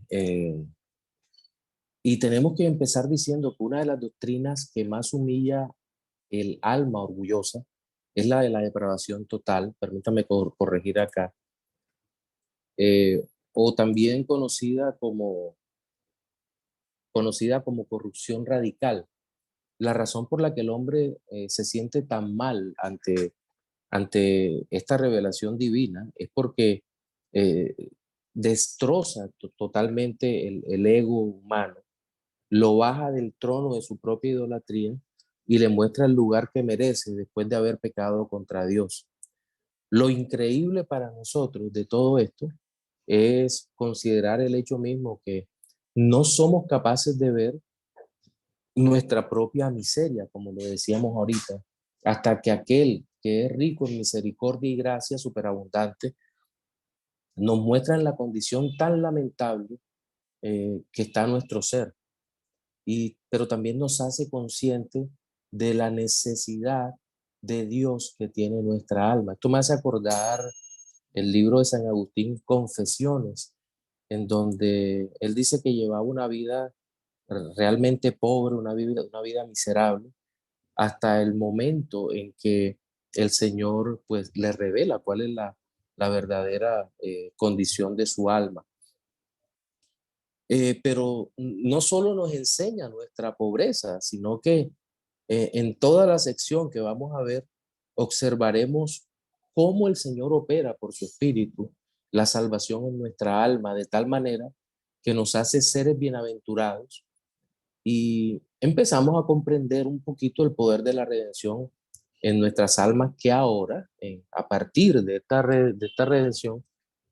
Y tenemos que empezar diciendo que una de las doctrinas que más humilla el alma orgullosa es la de la depravación total. Permítanme corregir acá. O también conocida como corrupción radical. La razón por la que el hombre se siente tan mal ante esta revelación divina es porque eh, destroza totalmente el ego humano, lo baja del trono de su propia idolatría y le muestra el lugar que merece después de haber pecado contra Dios. Lo increíble para nosotros de todo esto es considerar el hecho mismo que no somos capaces de ver nuestra propia miseria, como lo decíamos ahorita, hasta que aquel que es rico en misericordia y gracia superabundante nos muestra en la condición tan lamentable que está nuestro ser, pero también nos hace consciente de la necesidad de Dios que tiene nuestra alma. Esto me hace acordar el libro de San Agustín, Confesiones, en donde él dice que llevaba una vida realmente pobre, una vida miserable, hasta el momento en que el Señor pues le revela cuál es la verdadera condición de su alma. Pero no solo nos enseña nuestra pobreza, sino que en toda la sección que vamos a ver, observaremos cómo el Señor opera por su Espíritu la salvación en nuestra alma, de tal manera que nos hace seres bienaventurados y empezamos a comprender un poquito el poder de la redención en nuestras almas, que ahora, a partir de esta redención,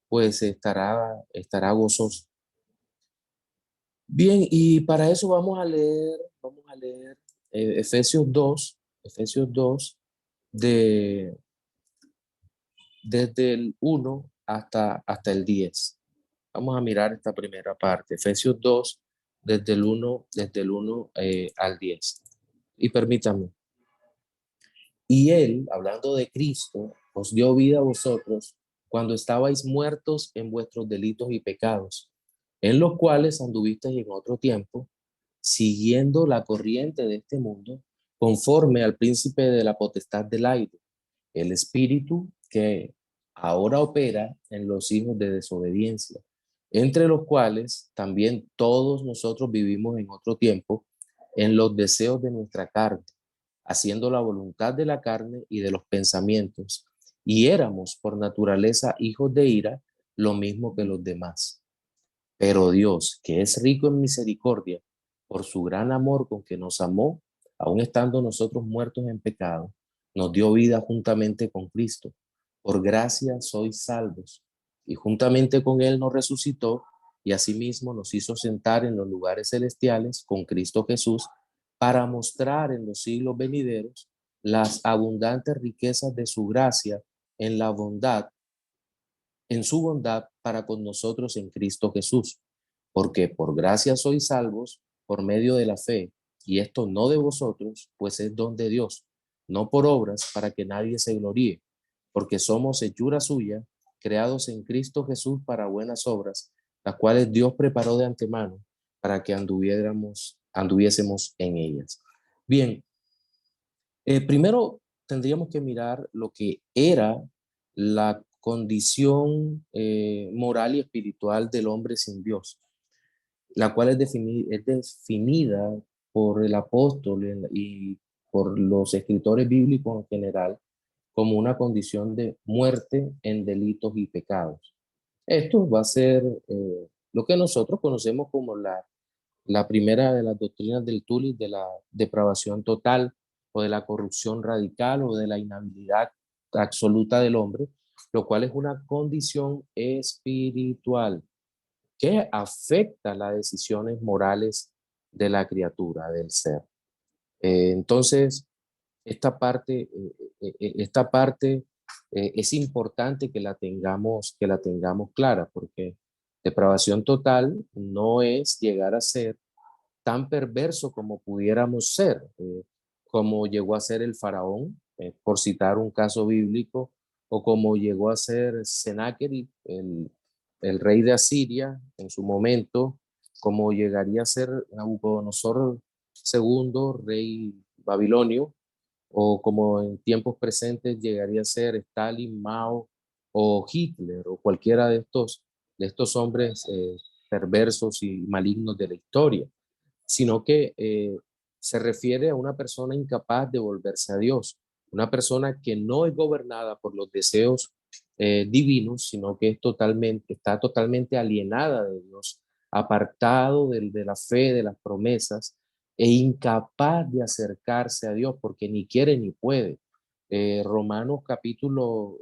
pues estará gozoso. Bien, y para eso vamos a leer Efesios 2, desde el 1 hasta el 10. Vamos a mirar esta primera parte, Efesios 2, desde el 1 al 10. Y permítanme. Y Él, hablando de Cristo, os dio vida a vosotros cuando estabais muertos en vuestros delitos y pecados, en los cuales anduvisteis en otro tiempo, siguiendo la corriente de este mundo, conforme al príncipe de la potestad del aire, el espíritu que ahora opera en los hijos de desobediencia, entre los cuales también todos nosotros vivimos en otro tiempo, en los deseos de nuestra carne, haciendo la voluntad de la carne y de los pensamientos, y éramos por naturaleza hijos de ira, lo mismo que los demás. Pero Dios, que es rico en misericordia, por su gran amor con que nos amó, aun estando nosotros muertos en pecado, nos dio vida juntamente con Cristo. Por gracia sois salvos, y juntamente con Él nos resucitó, y asimismo nos hizo sentar en los lugares celestiales con Cristo Jesús, para mostrar en los siglos venideros las abundantes riquezas de su gracia en la bondad en su bondad para con nosotros en Cristo Jesús, porque por gracia sois salvos por medio de la fe, y esto no de vosotros, pues es don de Dios, no por obras para que nadie se gloríe, porque somos hechura suya, creados en Cristo Jesús para buenas obras, las cuales Dios preparó de antemano para que anduviésemos en ellas. Bien, primero tendríamos que mirar lo que era la condición moral y espiritual del hombre sin Dios, la cual es definida por el apóstol y por los escritores bíblicos en general como una condición de muerte en delitos y pecados. Esto va a ser lo que nosotros conocemos como la primera de las doctrinas del Tulis, de la depravación total o de la corrupción radical o de la inhabilidad absoluta del hombre, lo cual es una condición espiritual que afecta las decisiones morales de la criatura, del ser. Entonces, esta parte es importante que la tengamos clara, porque depravación total no es llegar a ser tan perverso como pudiéramos ser, como llegó a ser el faraón, por citar un caso bíblico, o como llegó a ser Sennacherib, el rey de Asiria en su momento, como llegaría a ser Nabucodonosor II, rey babilonio, o como en tiempos presentes llegaría a ser Stalin, Mao o Hitler, o cualquiera de estos hombres perversos y malignos de la historia, sino que se refiere a una persona incapaz de volverse a Dios, una persona que no es gobernada por los deseos divinos, sino que está totalmente alienada de Dios, apartado de la fe, de las promesas, e incapaz de acercarse a Dios porque ni quiere ni puede. Romanos capítulo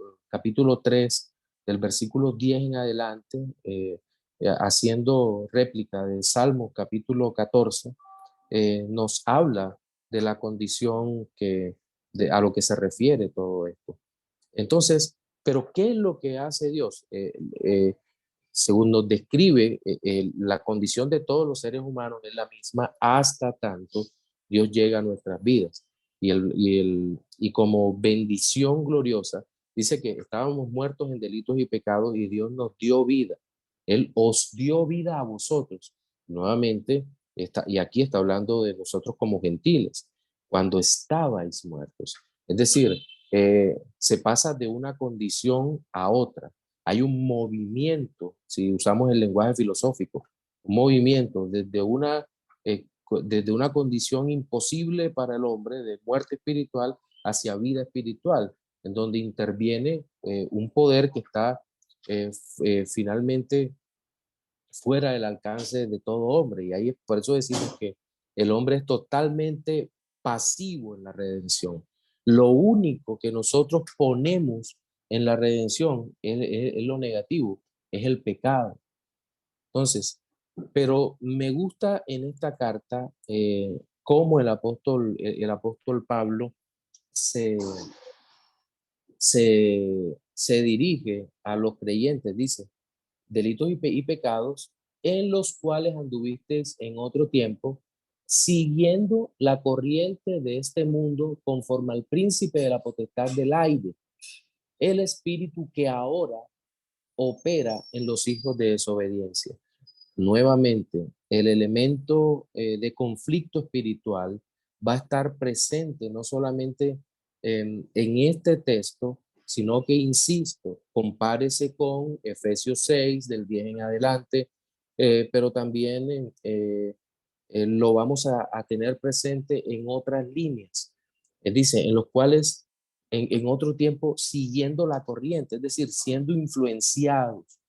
3, del versículo 10 en adelante, haciendo réplica de Salmos capítulo 14, nos habla de la condición a lo que se refiere todo esto. Entonces, ¿pero qué es lo que hace Dios? Según nos describe, la condición de todos los seres humanos es la misma hasta tanto Dios llega a nuestras vidas. Y como bendición gloriosa, dice que estábamos muertos en delitos y pecados y Dios nos dio vida. Él os dio vida a vosotros. Nuevamente, y aquí está hablando de vosotros como gentiles, cuando estabais muertos. Es decir, se pasa de una condición a otra. Hay un movimiento, si usamos el lenguaje filosófico, un movimiento desde una condición imposible para el hombre de muerte espiritual hacia vida espiritual, en donde interviene un poder que está finalmente fuera del alcance de todo hombre. Y ahí por eso decimos que el hombre es totalmente pasivo en la redención. Lo único que nosotros ponemos en la redención es lo negativo, es el pecado. Entonces, pero me gusta en esta carta cómo el apóstol Pablo se, se dirige a los creyentes, dice, delitos y pecados en los cuales anduvisteis en otro tiempo, siguiendo la corriente de este mundo conforme al príncipe de la potestad del aire, el espíritu que ahora opera en los hijos de desobediencia. Nuevamente, el elemento de conflicto espiritual va a estar presente no solamente en este texto, sino que, insisto, compárese con Efesios 6, del 10 en adelante, pero también lo vamos a tener presente en otras líneas. Dice, en los cuales en otro tiempo siguiendo la corriente, es decir, siendo influenciados,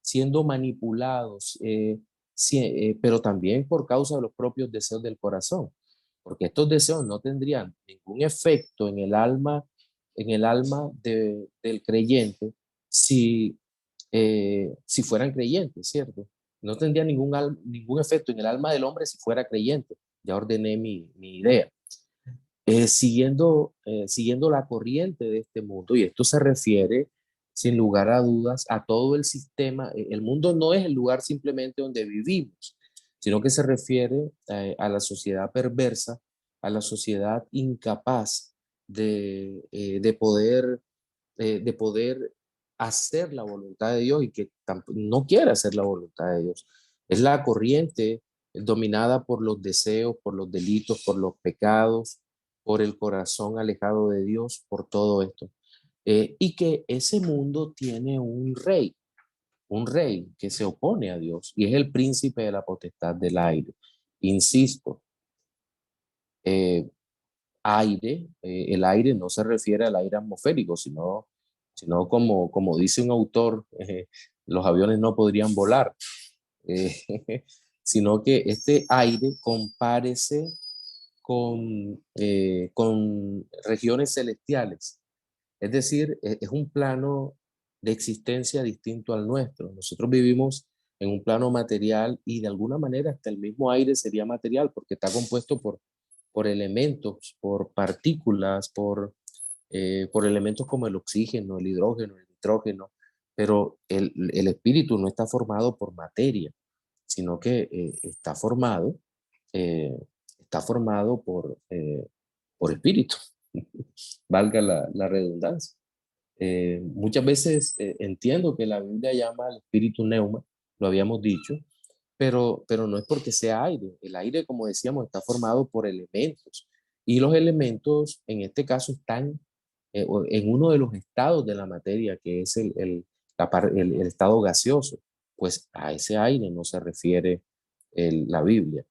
siendo manipulados, pero también por causa de los propios deseos del corazón, porque estos deseos no tendrían ningún efecto en el alma del creyente si fueran creyentes, ¿cierto? No tendría ningún efecto en el alma del hombre si fuera creyente. Ya ordené mi idea. Siguiendo la corriente de este mundo, y esto se refiere sin lugar a dudas, a todo el sistema. El mundo no es el lugar simplemente donde vivimos, sino que se refiere a la sociedad perversa, a la sociedad incapaz de poder hacer la voluntad de Dios y que no quiere hacer la voluntad de Dios. Es la corriente dominada por los deseos, por los delitos, por los pecados, por el corazón alejado de Dios, por todo esto. Y que ese mundo tiene un rey que se opone a Dios y es el príncipe de la potestad del aire. Insisto, aire, el aire no se refiere al aire atmosférico, sino como dice un autor, los aviones no podrían volar, eh, sino que este aire compárese con regiones celestiales. Es decir, es un plano de existencia distinto al nuestro. Nosotros vivimos en un plano material y de alguna manera hasta el mismo aire sería material porque está compuesto por elementos, por partículas, por elementos como el oxígeno, el hidrógeno, el nitrógeno, pero el espíritu no está formado por materia, sino que eh, está formado por espíritu, valga la redundancia. Muchas veces entiendo que la Biblia llama al espíritu neuma, lo habíamos dicho, pero no es porque sea aire. El aire, como decíamos, está formado por elementos y los elementos en este caso están en uno de los estados de la materia, que es el estado gaseoso. Pues a ese aire no se refiere la Biblia,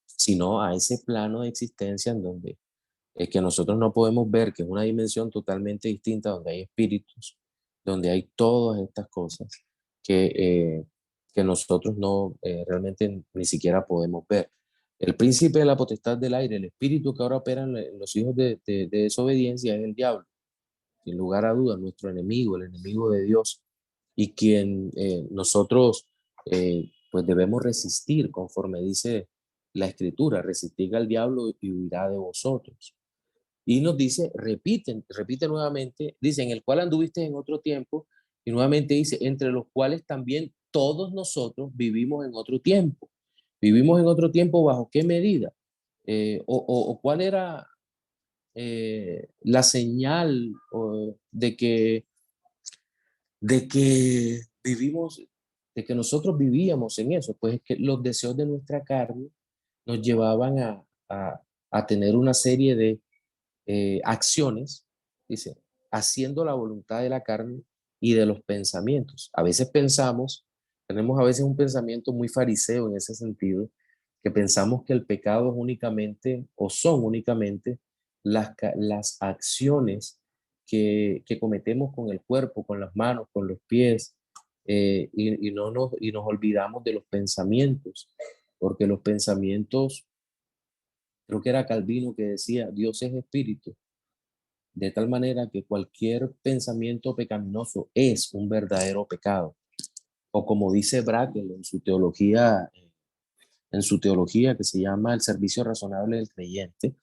sino a ese plano de existencia en donde que nosotros no podemos ver, que es una dimensión totalmente distinta, donde hay espíritus, donde hay todas estas cosas que nosotros no realmente ni siquiera podemos ver. El príncipe de la potestad del aire, el espíritu que ahora opera en los hijos de desobediencia es el diablo, sin lugar a dudas, nuestro enemigo, el enemigo de Dios, y quien nosotros pues debemos resistir, conforme dice la Escritura, resistid al diablo y huirá de vosotros. Y nos dice, repite nuevamente, dice, en el cual anduviste en otro tiempo, y nuevamente dice, entre los cuales también todos nosotros vivimos en otro tiempo. ¿Vivimos en otro tiempo bajo qué medida? O cuál era la señal de que vivimos, de que nosotros vivíamos en eso? Pues es que los deseos de nuestra carne nos llevaban a tener una serie de acciones, dice, haciendo la voluntad de la carne y de los pensamientos. A veces tenemos a veces un pensamiento muy fariseo en ese sentido, que pensamos que el pecado es únicamente o son únicamente las acciones que cometemos con el cuerpo, con las manos, con los pies, y nos olvidamos de los pensamientos, porque los pensamientos, creo que era Calvino que decía, Dios es espíritu, de tal manera que cualquier pensamiento pecaminoso es un verdadero pecado. O como dice Brakel en su teología que se llama El servicio razonable del creyente,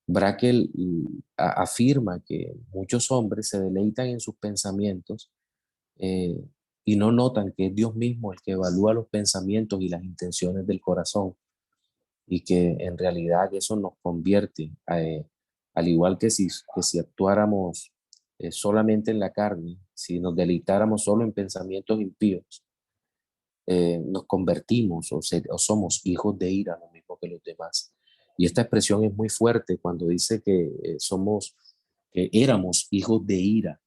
Brakel afirma que muchos hombres se deleitan en sus pensamientos eh, y no notan que es Dios mismo el que evalúa los pensamientos y las intenciones del corazón, y que en realidad eso nos convierte, al igual que si actuáramos solamente en la carne, si nos deleitáramos solo en pensamientos impíos, nos convertimos o somos hijos de ira, lo mismo que los demás. Y esta expresión es muy fuerte cuando dice que que éramos hijos de ira.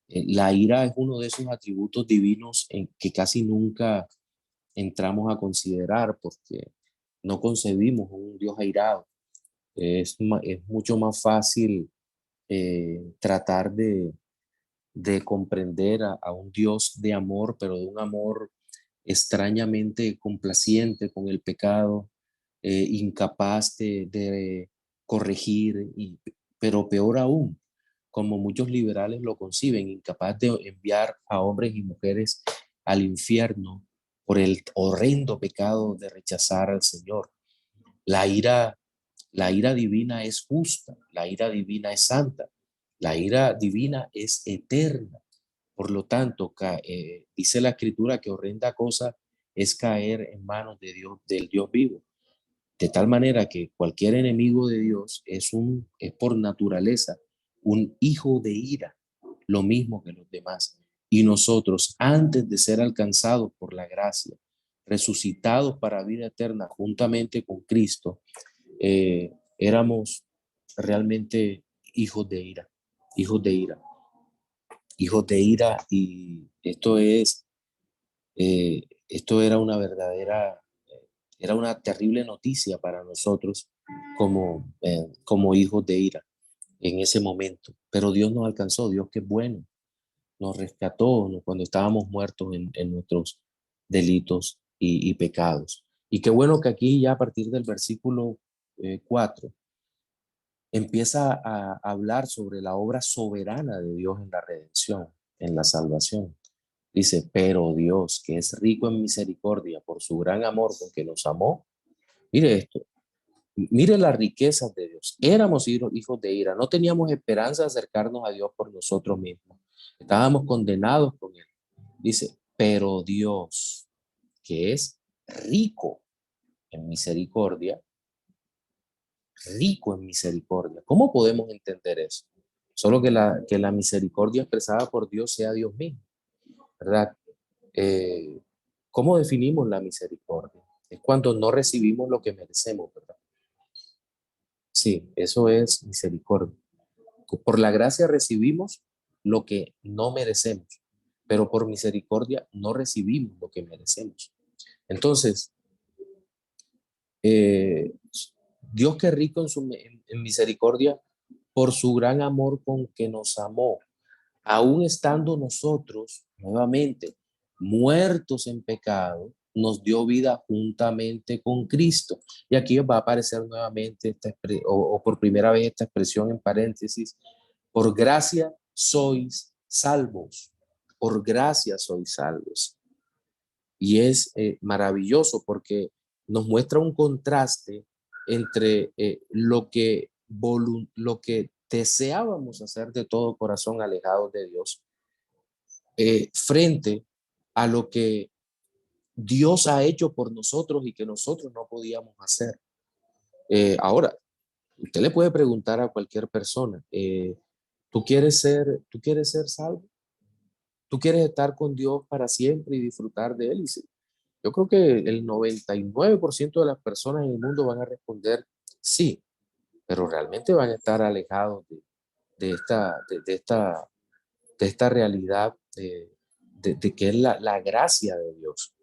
La ira es uno de esos atributos divinos en que casi nunca entramos a considerar porque no concebimos un Dios airado. Es mucho más fácil tratar de comprender a un Dios de amor, pero de un amor extrañamente complaciente con el pecado, incapaz de corregir, pero peor aún, como muchos liberales lo conciben, incapaz de enviar a hombres y mujeres al infierno por el horrendo pecado de rechazar al Señor. La ira, la ira divina es justa, la ira divina es santa, La ira divina es eterna. Por lo tanto, dice la Escritura que horrenda cosa es caer en manos de Dios, del Dios vivo. De tal manera que cualquier enemigo de Dios es por naturaleza un hijo de ira, lo mismo que los demás. Y nosotros, antes de ser alcanzados por la gracia, resucitados para vida eterna juntamente con Cristo, éramos realmente hijos de ira, hijos de ira, hijos de ira. Y esto era una verdadera, era una terrible noticia para nosotros como hijos de ira en ese momento. Pero Dios nos alcanzó, Dios que es bueno, nos rescató cuando estábamos muertos en nuestros delitos y pecados. Y qué bueno que aquí ya a partir del versículo 4 empieza a hablar sobre la obra soberana de Dios en la redención, en la salvación. Dice, pero Dios, que es rico en misericordia por su gran amor con que nos amó. Mire esto, mire las riquezas de Dios. Éramos hijos de ira, no teníamos esperanza de acercarnos a Dios por nosotros mismos. Estábamos condenados con Él. Dice, pero Dios, que es rico en misericordia, rico en misericordia. ¿Cómo podemos entender eso? Solo que la misericordia expresada por Dios sea Dios mismo, ¿verdad? ¿Cómo definimos la misericordia? Es cuando no recibimos lo que merecemos, ¿verdad? Sí, eso es misericordia. Por la gracia recibimos lo que no merecemos, pero por misericordia no recibimos lo que merecemos. Entonces, eh, Dios que es rico en misericordia por su gran amor con que nos amó, aún estando nosotros nuevamente muertos en pecado, nos dio vida juntamente con Cristo. Y aquí va a aparecer nuevamente o por primera vez esta expresión en paréntesis: por gracia sois salvos, por gracia sois salvos. Y es maravilloso porque nos muestra un contraste entre lo que deseábamos hacer de todo corazón alejados de Dios, frente a lo que Dios ha hecho por nosotros y que nosotros no podíamos hacer. Ahora, usted le puede preguntar a cualquier persona, tú quieres ser salvo? ¿Tú quieres estar con Dios para siempre y disfrutar de Él? Y sí, yo creo que el 99% de las personas en el mundo van a responder sí, pero realmente van a estar alejados de esta realidad de que es la gracia de Dios.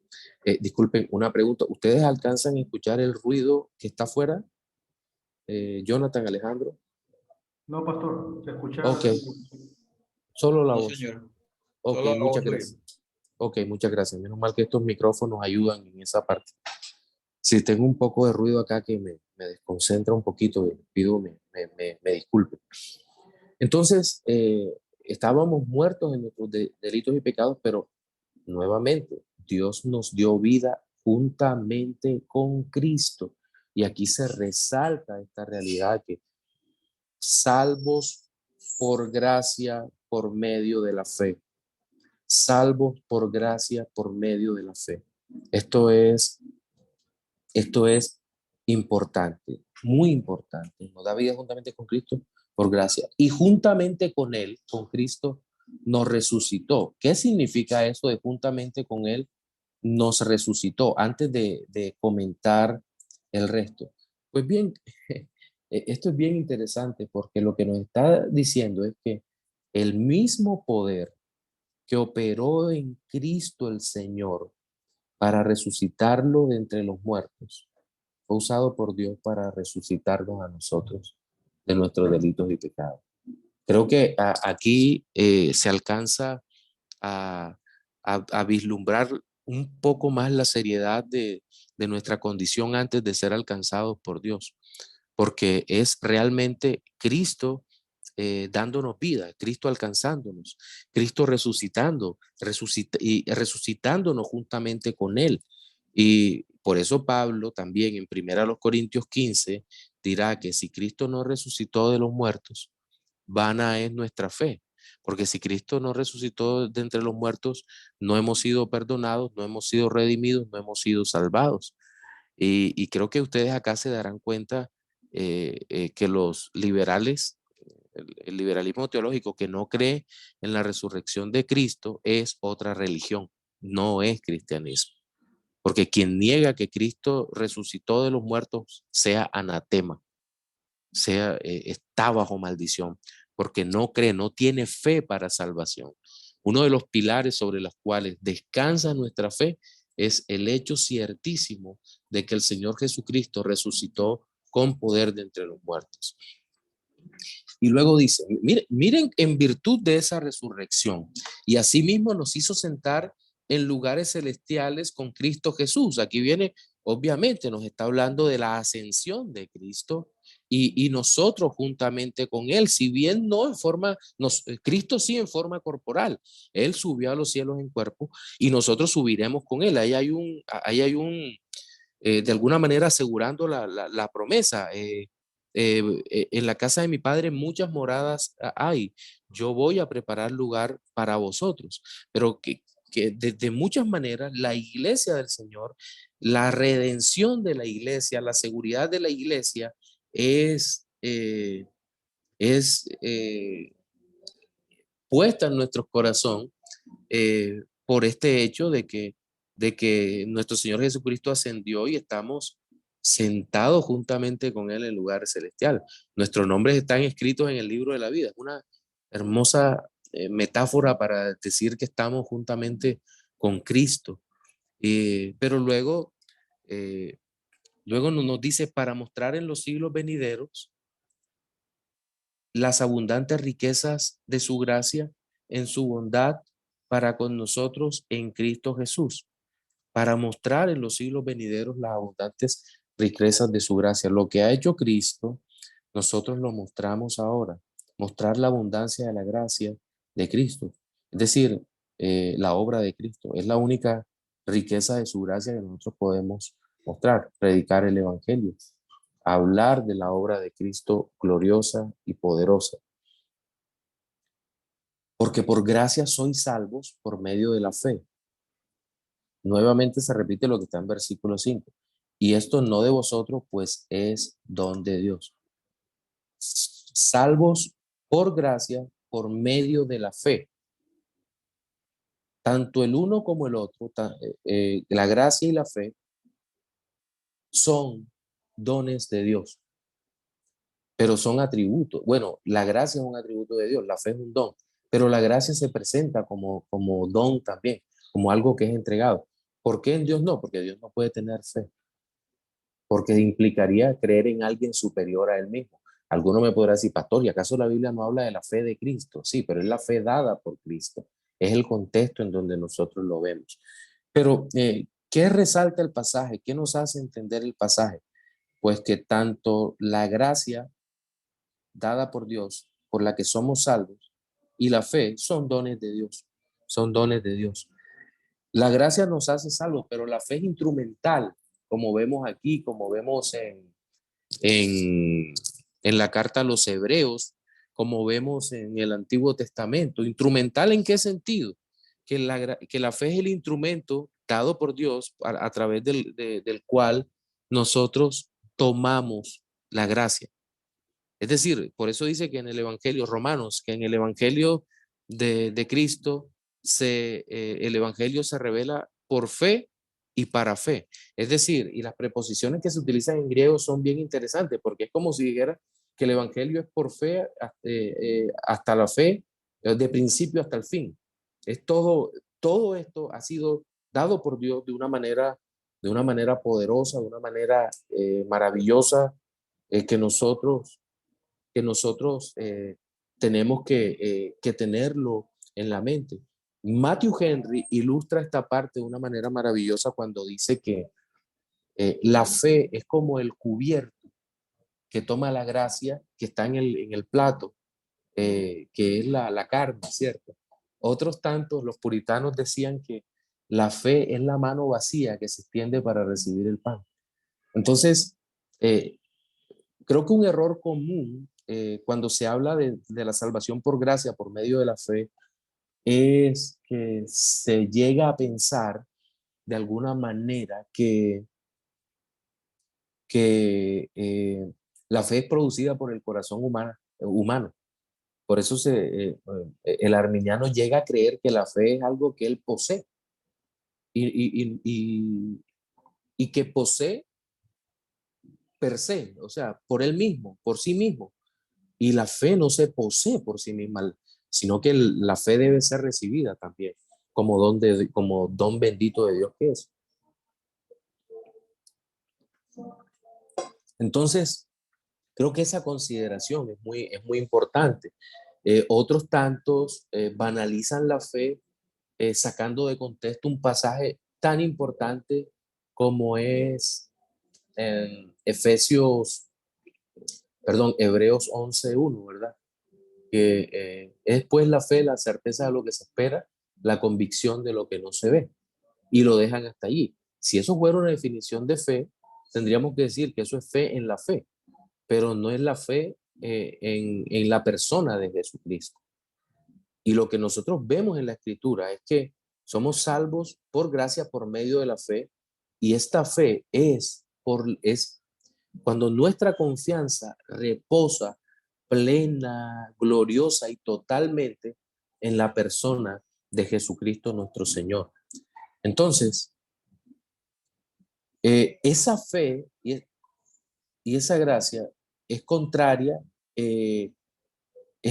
Disculpen, una pregunta. ¿Ustedes alcanzan a escuchar el ruido que está afuera? Jonathan, Alejandro. No, pastor, se escucha. Ok, solo la No, voz. señor. Ok, Solo la muchas voz gracias. Ok, muchas gracias. Menos mal que estos micrófonos ayudan en esa parte. Si tengo un poco de ruido acá que me desconcentra un poquito, pido me disculpen. Entonces, estábamos muertos en nuestros delitos y pecados, pero nuevamente Dios nos dio vida juntamente con Cristo. Y aquí se resalta esta realidad que salvos por gracia por medio de la fe. Salvos por gracia por medio de la fe. Esto es importante, muy importante. Nos da vida juntamente con Cristo por gracia. Y juntamente con Él, con Cristo, nos resucitó. ¿Qué significa eso de juntamente con Él nos resucitó? Antes de comentar el resto. Pues bien, esto es bien interesante porque lo que nos está diciendo es que el mismo poder que operó en Cristo el Señor para resucitarlo de entre los muertos, fue usado por Dios para resucitarnos a nosotros de nuestros delitos y pecados. Creo que aquí se alcanza a, a vislumbrar un poco más la seriedad de nuestra condición antes de ser alcanzados por Dios, porque es realmente Cristo dándonos vida, Cristo alcanzándonos, Cristo resucitándonos juntamente con Él. Y por eso Pablo también en 1 Corintios 15 dirá que si Cristo no resucitó de los muertos, vana es nuestra fe. Porque si Cristo no resucitó de entre los muertos, no hemos sido perdonados, no hemos sido redimidos, no hemos sido salvados. Y creo que ustedes acá se darán cuenta que los liberales, el liberalismo teológico que no cree en la resurrección de Cristo es otra religión, no es cristianismo. Porque quien niega que Cristo resucitó de los muertos sea anatema, está bajo maldición, porque no cree, no tiene fe para salvación. Uno de los pilares sobre los cuales descansa nuestra fe es el hecho ciertísimo de que el Señor Jesucristo resucitó con poder de entre los muertos. Y luego dice, miren en virtud de esa resurrección, y asimismo nos hizo sentar en lugares celestiales con Cristo Jesús. Aquí viene, obviamente, nos está hablando de la ascensión de Cristo y nosotros juntamente con Él, si bien no en forma, Cristo sí en forma corporal, Él subió a los cielos en cuerpo y nosotros subiremos con Él. Ahí hay un de alguna manera asegurando la promesa. En la casa de mi padre muchas moradas hay. Yo voy a preparar lugar para vosotros. Pero que de muchas maneras la iglesia del Señor, la redención de la iglesia, la seguridad de la iglesia es puesta en nuestro corazón por este hecho de que nuestro Señor Jesucristo ascendió y estamos sentados juntamente con Él en el lugar celestial. Nuestros nombres están escritos en el libro de la vida. Es una hermosa metáfora para decir que estamos juntamente con Cristo. Pero luego nos dice, para mostrar en los siglos venideros las abundantes riquezas de su gracia en su bondad para con nosotros en Cristo Jesús, para mostrar en los siglos venideros las abundantes riquezas de su gracia. Lo que ha hecho Cristo, nosotros lo mostramos ahora, mostrar la abundancia de la gracia de Cristo, es decir, la obra de Cristo, es la única riqueza de su gracia que nosotros podemos mostrar, predicar el evangelio, hablar de la obra de Cristo gloriosa y poderosa. Porque por gracia sois salvos por medio de la fe. Nuevamente se repite lo que está en versículo 5. Y esto no de vosotros, pues es don de Dios. Salvos por gracia, por medio de la fe. Tanto el uno como el otro, la gracia y la fe, son dones de Dios. Pero son atributos. Bueno, la gracia es un atributo de Dios, la fe es un don. Pero la gracia se presenta como don también, como algo que es entregado. ¿Por qué en Dios no? Porque Dios no puede tener fe. Porque implicaría creer en alguien superior a él mismo. Alguno me podrá decir, pastor, ¿y acaso la Biblia no habla de la fe de Cristo? Sí, pero es la fe dada por Cristo. Es el contexto en donde nosotros lo vemos. Pero, ¿qué resalta el pasaje? ¿Qué nos hace entender el pasaje? Pues que tanto la gracia dada por Dios, por la que somos salvos, y la fe son dones de Dios. Son dones de Dios. La gracia nos hace salvos, pero la fe es instrumental, como vemos aquí, como vemos en la carta a los Hebreos, como vemos en el Antiguo Testamento. ¿Instrumental en qué sentido? Que la fe es el instrumento dado por Dios a través del cual nosotros tomamos la gracia. Es decir, por eso dice que en el Evangelio, Romanos, que en el Evangelio de Cristo, el Evangelio se revela por fe y para fe. Es decir, y las preposiciones que se utilizan en griego son bien interesantes, porque es como si dijera que el Evangelio es por fe hasta la fe, de principio hasta el fin. Es todo esto ha sido dado por Dios de una manera poderosa, de una manera maravillosa, que nosotros tenemos que tenerlo en la mente. Matthew Henry ilustra esta parte de una manera maravillosa cuando dice que la fe es como el cubierto que toma la gracia que está en el plato, que es la carne, ¿cierto? Otros tantos, los puritanos decían que la fe es la mano vacía que se extiende para recibir el pan. Entonces, creo que un error común cuando se habla de la salvación por gracia, por medio de la fe, es que se llega a pensar de alguna manera que la fe es producida por el corazón humano. Por eso el arminiano llega a creer que la fe es algo que él posee y que posee per se, o sea, por él mismo, por sí mismo. Y la fe no se posee por sí misma, sino que la fe debe ser recibida también como don bendito de Dios que es. Entonces, creo que esa consideración es muy importante. Otros tantos banalizan la fe sacando de contexto un pasaje tan importante como es en Hebreos 11:1, ¿verdad? Que es pues la fe, la certeza de lo que se espera, la convicción de lo que no se ve, y lo dejan hasta allí. Si eso fuera una definición de fe, tendríamos que decir que eso es fe en la fe, pero no es la fe en la persona de Jesucristo. Y lo que nosotros vemos en la Escritura es que somos salvos por gracia por medio de la fe, y esta fe es cuando nuestra confianza reposa plena, gloriosa y totalmente en la persona de Jesucristo nuestro Señor. Entonces, esa fe y esa gracia es eh,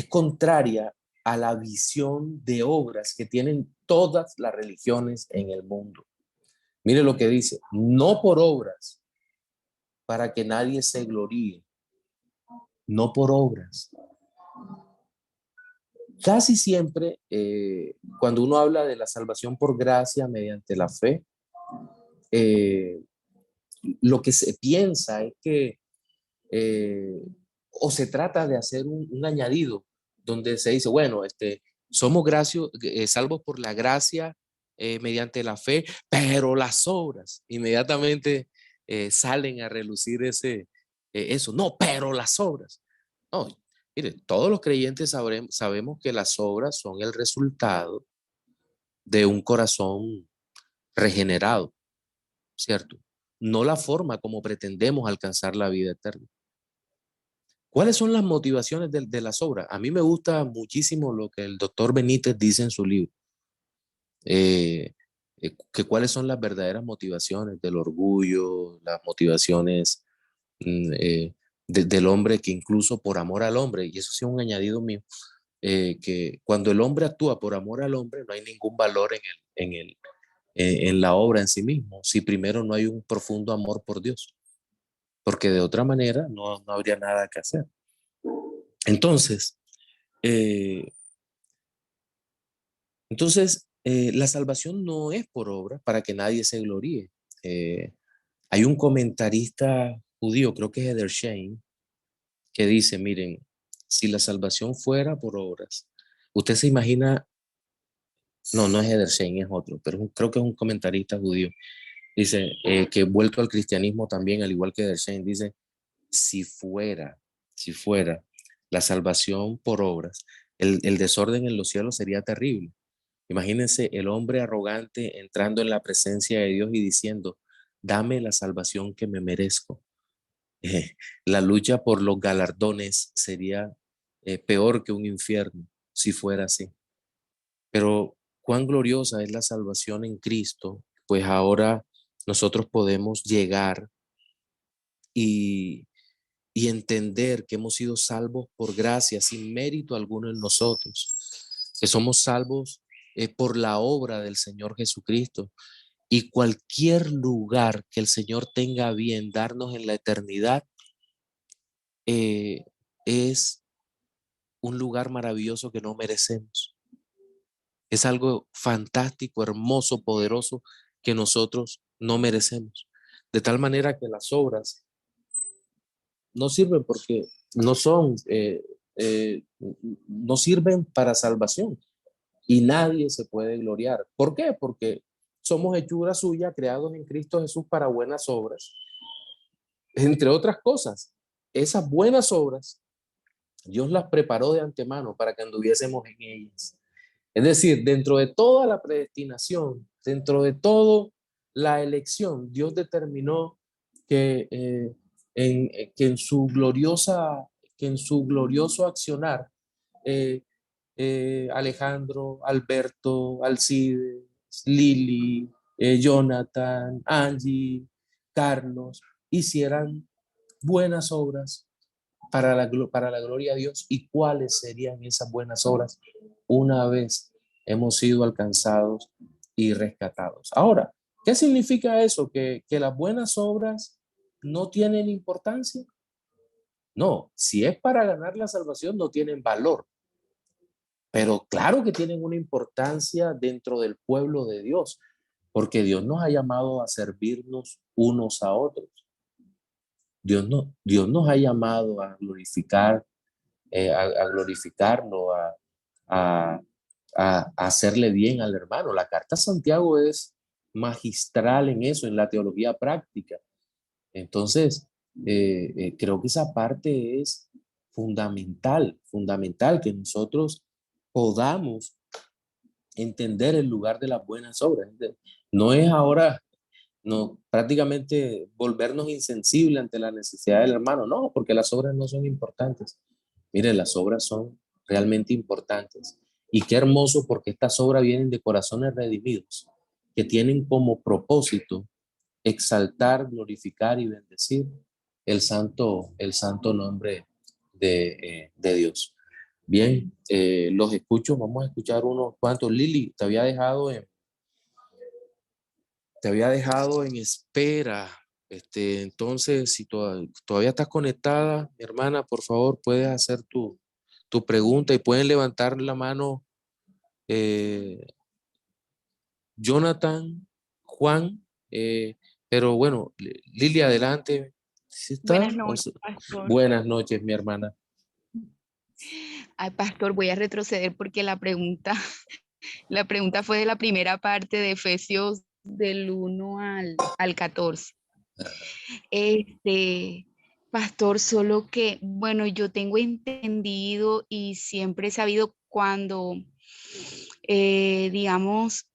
contraria a la visión de obras que tienen todas las religiones en el mundo. Mire lo que dice: no por obras, para que nadie se gloríe, no por obras. Casi siempre, cuando uno habla de la salvación por gracia mediante la fe, eh, lo que se piensa es que, o se trata de hacer un añadido, donde se dice, bueno, somos salvos por la gracia mediante la fe, pero las obras inmediatamente salen a relucir eso. No, pero las obras. No, mire, todos los creyentes sabemos que las obras son el resultado de un corazón regenerado, ¿cierto? No la forma como pretendemos alcanzar la vida eterna. ¿Cuáles son las motivaciones de las obras? A mí me gusta muchísimo lo que el doctor Benítez dice en su libro, que cuáles son las verdaderas motivaciones del orgullo, las motivaciones del hombre, que incluso por amor al hombre, y eso sí es un añadido mío, que cuando el hombre actúa por amor al hombre, no hay ningún valor en la obra en sí mismo, si primero no hay un profundo amor por Dios, porque de otra manera no habría nada que hacer. Entonces, eh, la salvación no es por obra para que nadie se gloríe. Hay un comentarista judío, creo que es Edersheim, que dice, miren, si la salvación fuera por obras, usted se imagina, no es Edersheim, es otro, pero creo que es un comentarista judío. Dice que vuelto al cristianismo también, al igual que Edersheim, dice, si fuera la salvación por obras, el desorden en los cielos sería terrible. Imagínense el hombre arrogante entrando en la presencia de Dios y diciendo, dame la salvación que me merezco. La lucha por los galardones sería peor que un infierno si fuera así. Pero cuán gloriosa es la salvación en Cristo, pues ahora nosotros podemos llegar y entender que hemos sido salvos por gracia, sin mérito alguno en nosotros, que somos salvos por la obra del Señor Jesucristo. Y cualquier lugar que el Señor tenga a bien darnos en la eternidad es un lugar maravilloso que no merecemos. Es algo fantástico, hermoso, poderoso que nosotros no merecemos. De tal manera que las obras no sirven porque no son, no sirven para salvación, y nadie se puede gloriar. ¿Por qué? Porque somos hechura suya, creados en Cristo Jesús para buenas obras. Entre otras cosas, esas buenas obras Dios las preparó de antemano para que anduviésemos en ellas. Es decir, dentro de toda la predestinación, dentro de toda la elección, Dios determinó que, que en su glorioso accionar, Alejandro, Alberto, Alcides, Lili, Jonathan, Angie, Carlos, hicieran buenas obras para la gloria de Dios. ¿Y cuáles serían esas buenas obras una vez hemos sido alcanzados y rescatados? Ahora, ¿qué significa eso? ¿Que las buenas obras no tienen importancia? No, si es para ganar la salvación no tienen valor, pero claro que tienen una importancia dentro del pueblo de Dios, porque Dios nos ha llamado a servirnos unos a otros. Dios nos ha llamado a glorificar, a glorificarlo, a, a hacerle bien al hermano. La carta a Santiago es magistral en eso, en la teología práctica. Entonces, creo que esa parte es fundamental que nosotros podamos entender el lugar de las buenas obras. No es ahora, no, prácticamente volvernos insensibles ante la necesidad del hermano, no, porque las obras no son importantes. Mire, las obras son realmente importantes. Y qué hermoso porque estas obras vienen de corazones redimidos, que tienen como propósito exaltar, glorificar y bendecir el santo nombre de Dios. Bien, los escucho, vamos a escuchar unos cuantos. Lili, te había dejado en espera. Entonces, si todavía estás conectada, mi hermana, por favor, puedes hacer tu pregunta y pueden levantar la mano Jonathan, Juan, pero bueno, Lili, adelante. ¿Sí está? Buenas noches, pastor. Buenas noches, mi hermana. Ay, pastor, voy a retroceder porque la pregunta fue de la primera parte de Efesios del 1 al 14. Pastor, solo que, bueno, yo tengo entendido y siempre he sabido cuando, digamos,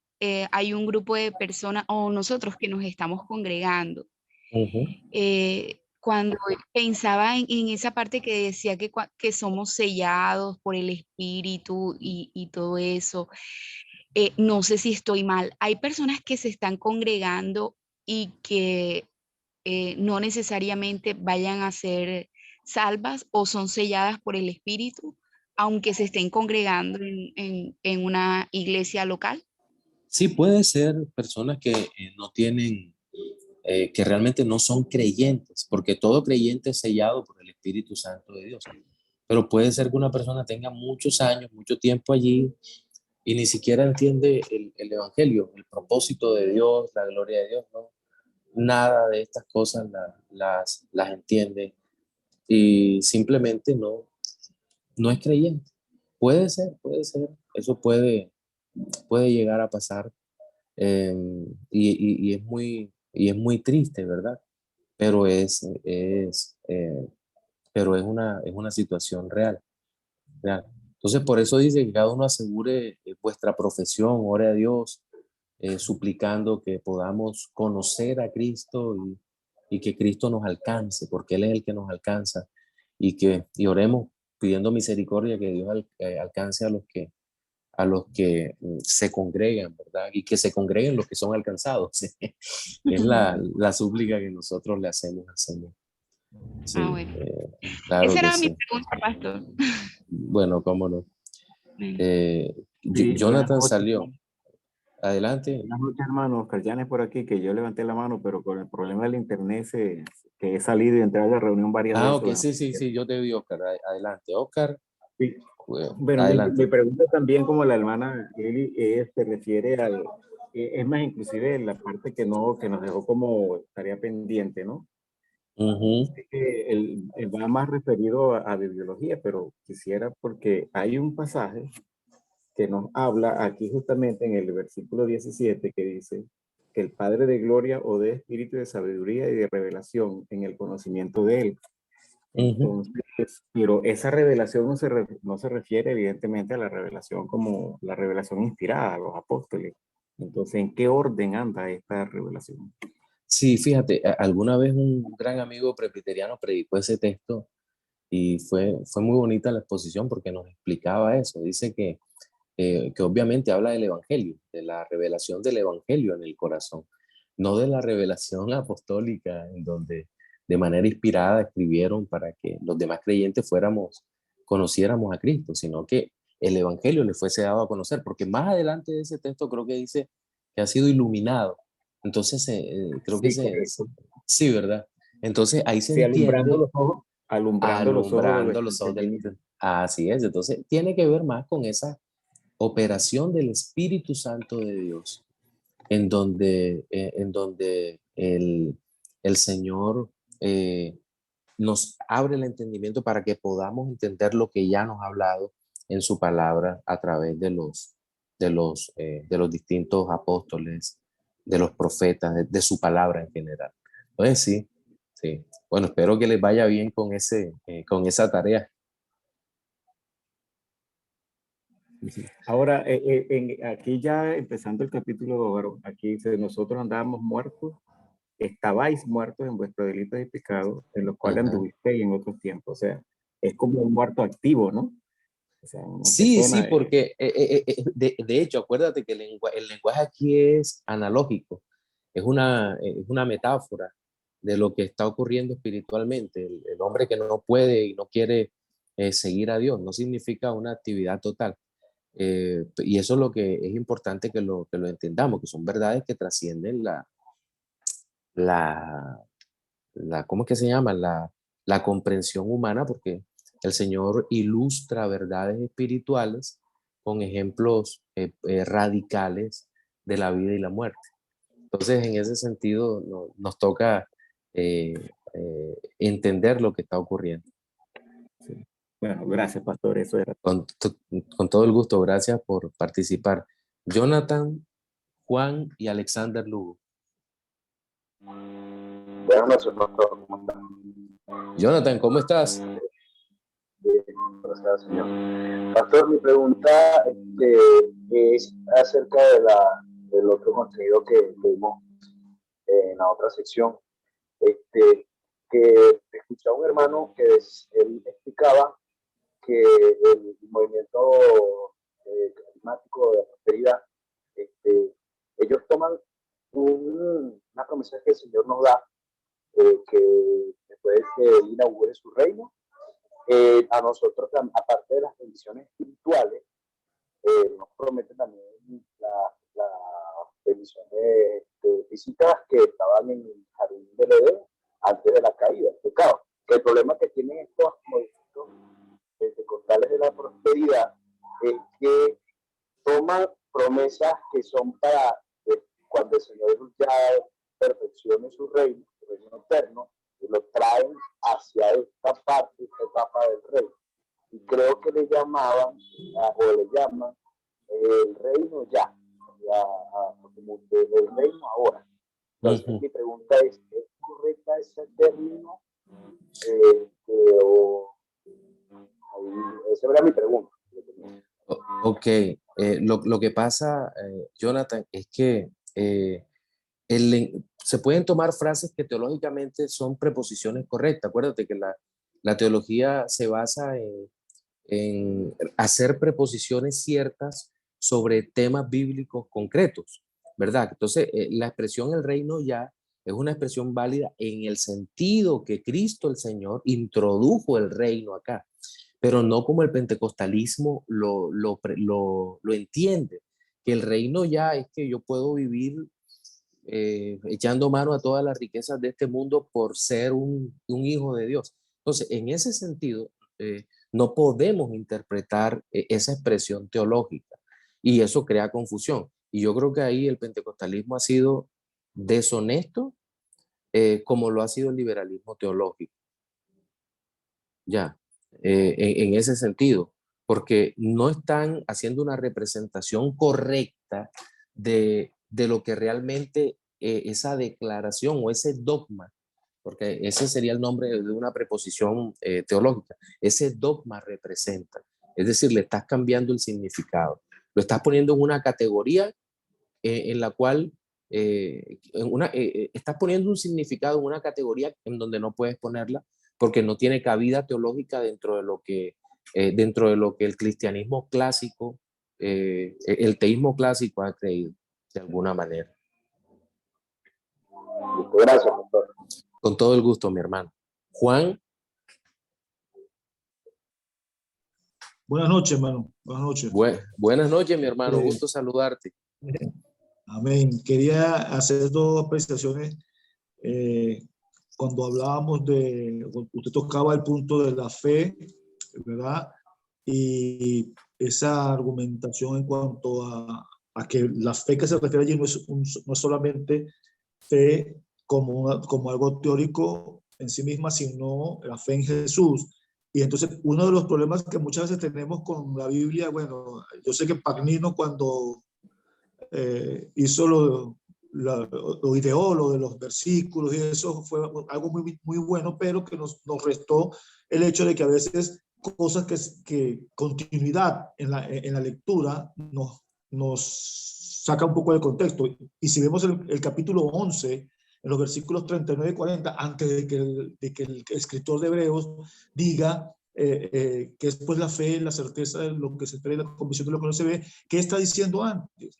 hay un grupo de personas o nosotros que nos estamos congregando. Ujú. Cuando pensaba en esa parte que decía que somos sellados por el Espíritu y todo eso, no sé si estoy mal. Hay personas que se están congregando y que no necesariamente vayan a ser salvas o son selladas por el Espíritu, aunque se estén congregando en una iglesia local. Sí, puede ser personas que no tienen, que realmente no son creyentes, porque todo creyente es sellado por el Espíritu Santo de Dios. Pero puede ser que una persona tenga muchos años, mucho tiempo allí y ni siquiera entiende el Evangelio, el propósito de Dios, la gloria de Dios, ¿no? Nada de estas cosas las entiende y simplemente no es creyente. Puede ser, eso puede llegar a pasar, eh, y es muy triste, ¿verdad? Pero es una situación real, real. Entonces, por eso dice que cada uno asegure vuestra profesión, ore a Dios, suplicando que podamos conocer a Cristo y que Cristo nos alcance, porque Él es el que nos alcanza, y oremos pidiendo misericordia que Dios alcance a los que se congregan, ¿verdad? Y que se congreguen los que son alcanzados. Es la súplica que nosotros le hacemos al Señor. Sí, Bueno. claro Esa que era mi sí. pregunta, pastor. Bueno, cómo no. Sí, buenas Jonathan noches. salió. Adelante. Buenas noches, hermano. Oscar Llanes por aquí, que yo levanté la mano, pero con el problema del internet que he salido y entrado a la reunión varias veces. Ok, Bueno, sí, yo te vi, Oscar. Adelante, Oscar. sí. Bueno, mi Adelante. pregunta también, como la hermana Lili, se refiere es más inclusive en la parte que nos dejó como tarea pendiente, ¿no? Ujú. Él va más referido a bibliología, pero quisiera, porque hay un pasaje que nos habla aquí justamente en el versículo 17 que dice que el Padre de gloria o de espíritu de sabiduría y de revelación en el conocimiento de él. Entonces, Pero esa revelación no se refiere evidentemente a la revelación como la revelación inspirada a los apóstoles. Entonces, ¿en qué orden anda esta revelación? Sí, fíjate, alguna vez un gran amigo presbiteriano predicó ese texto y fue muy bonita la exposición porque nos explicaba eso. Dice que obviamente habla del evangelio, de la revelación del evangelio en el corazón, no de la revelación apostólica en donde de manera inspirada escribieron para que los demás creyentes conociéramos a Cristo, sino que el evangelio le fuese dado a conocer, porque más adelante de ese texto creo que dice que ha sido iluminado. Entonces, creo que Sí, correcto. sí, ¿verdad? Entonces ahí se Sí, entiende alumbrando los ojos de alumbrando vuestro los ojos del... entendimiento. Así es, entonces tiene que ver más con esa operación del Espíritu Santo de Dios, en donde el Señor nos abre el entendimiento para que podamos entender lo que ya nos ha hablado en su palabra a través de los distintos apóstoles, de los profetas, de su palabra en general. Entonces sí, sí. Bueno, espero que les vaya bien con esa tarea. Ahora, aquí ya empezando el capítulo 2, aquí dice, nosotros andábamos muertos, estabais muertos en vuestros delitos y pecados, en los cuales Ajá. anduvisteis en otros tiempos. O sea, es como un muerto activo, ¿no? O sea, una Sí, sí, persona, porque de hecho, acuérdate que el lenguaje aquí es analógico, es una metáfora de lo que está ocurriendo espiritualmente. El hombre que no puede y no quiere seguir a Dios no significa una actividad total. Y eso es lo que es importante que lo entendamos, que son verdades que trascienden la, ¿cómo es que se llama? La comprensión humana, porque el Señor ilustra verdades espirituales con ejemplos radicales de la vida y la muerte. Entonces, en ese sentido, nos toca entender lo que está ocurriendo. sí. Bueno, gracias, pastor, eso era. Con todo el gusto, gracias por participar. Jonathan, Juan y Alexander Lugo. Buenas noches, pastor. ¿Cómo está? Jonathan, ¿cómo estás? Bien, gracias al Señor. Pastor, mi pregunta es acerca del otro contenido que vimos en la otra sección. Que escuché a un hermano que él explicaba que el movimiento carismático de la prosperidad, ellos toman una promesa que el Señor nos da, que después que Él inaugure su reino, a nosotros, aparte de las bendiciones espirituales, nos promete también las bendiciones físicas que estaban en el jardín del Edén antes de la caída, el pecado. Que el problema que tienen estos movimientos pentecostales de la prosperidad es que toman promesas que son para cuando el Señor ya perfeccione su reino eterno, y lo traen hacia esta parte, esta etapa del reino. Y creo que le llamaban, o le llaman, el reino ya como el reino ahora. Entonces, mi pregunta ¿es correcta ese término? Esa era mi pregunta. Ok, lo que pasa, Jonathan, es que se pueden tomar frases que teológicamente son preposiciones correctas. Acuérdate que la teología se basa en hacer preposiciones ciertas sobre temas bíblicos concretos, ¿verdad? Entonces, la expresión el reino ya es una expresión válida en el sentido que Cristo el Señor introdujo el reino acá, pero no como el pentecostalismo lo entiende, que el reino ya es que yo puedo vivir echando mano a todas las riquezas de este mundo por ser un hijo de Dios. Entonces, en ese sentido, no podemos interpretar esa expresión teológica y eso crea confusión. Y yo creo que ahí el pentecostalismo ha sido deshonesto como lo ha sido el liberalismo teológico. Ya, en ese sentido, porque no están haciendo una representación correcta de lo que realmente esa declaración o ese dogma porque ese sería el nombre de una preposición teológica. Ese dogma representa, es decir, le estás cambiando el significado, lo estás poniendo en una categoría en la cual estás poniendo un significado en una categoría en donde no puedes ponerla porque no tiene cabida teológica dentro de lo que el cristianismo clásico, el teísmo clásico ha creído de alguna manera. Gracias, doctor. Con todo el gusto, mi hermano. Juan. Buenas noches, hermano. Buenas noches. Buenas noches, mi hermano. Gusto saludarte. Amén. Quería hacer dos apreciaciones. Cuando hablábamos usted tocaba el punto de la fe, ¿verdad? Y esa argumentación en cuanto a que la fe que se refiere allí no es solamente fe como algo teórico en sí misma, sino la fe en Jesús. Y entonces uno de los problemas que muchas veces tenemos con la Biblia, bueno, yo sé que Pagnino cuando hizo lo ideó, lo de los versículos y eso fue algo muy, muy bueno, pero que nos restó el hecho de que a veces cosas que continuidad en la lectura nos saca un poco del contexto. Y si vemos el capítulo 11, en los versículos 39 y 40, antes de que el escritor de Hebreos diga que es pues la fe, la certeza de lo que se espera y la convicción de lo que no se ve, ¿qué está diciendo antes?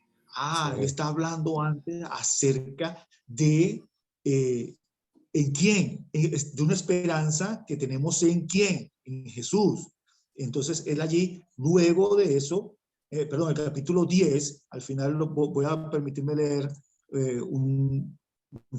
Él está hablando antes acerca de ¿en quién? De una esperanza que tenemos ¿en quién? En Jesús. Entonces, él allí, luego de eso, el capítulo 10, al final voy a permitirme leer un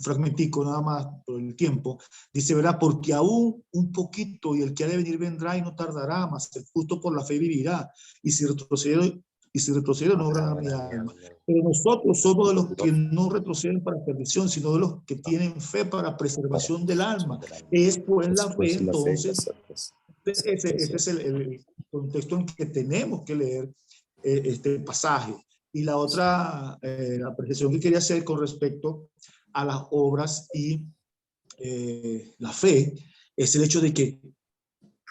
fragmentico nada más por el tiempo, dice, ¿verdad? Porque aún un poquito y el que ha de venir vendrá y no tardará, mas el justo por la fe vivirá. Y si retrocede no obrará mi alma. Pero nosotros somos de los que no retroceden para perdición, sino de los que tienen fe para preservación del alma. Es pues la fe, entonces, ese es el contexto en que tenemos que leer este pasaje. Y la otra apreciación que quería hacer con respecto a las obras y la fe es el hecho de que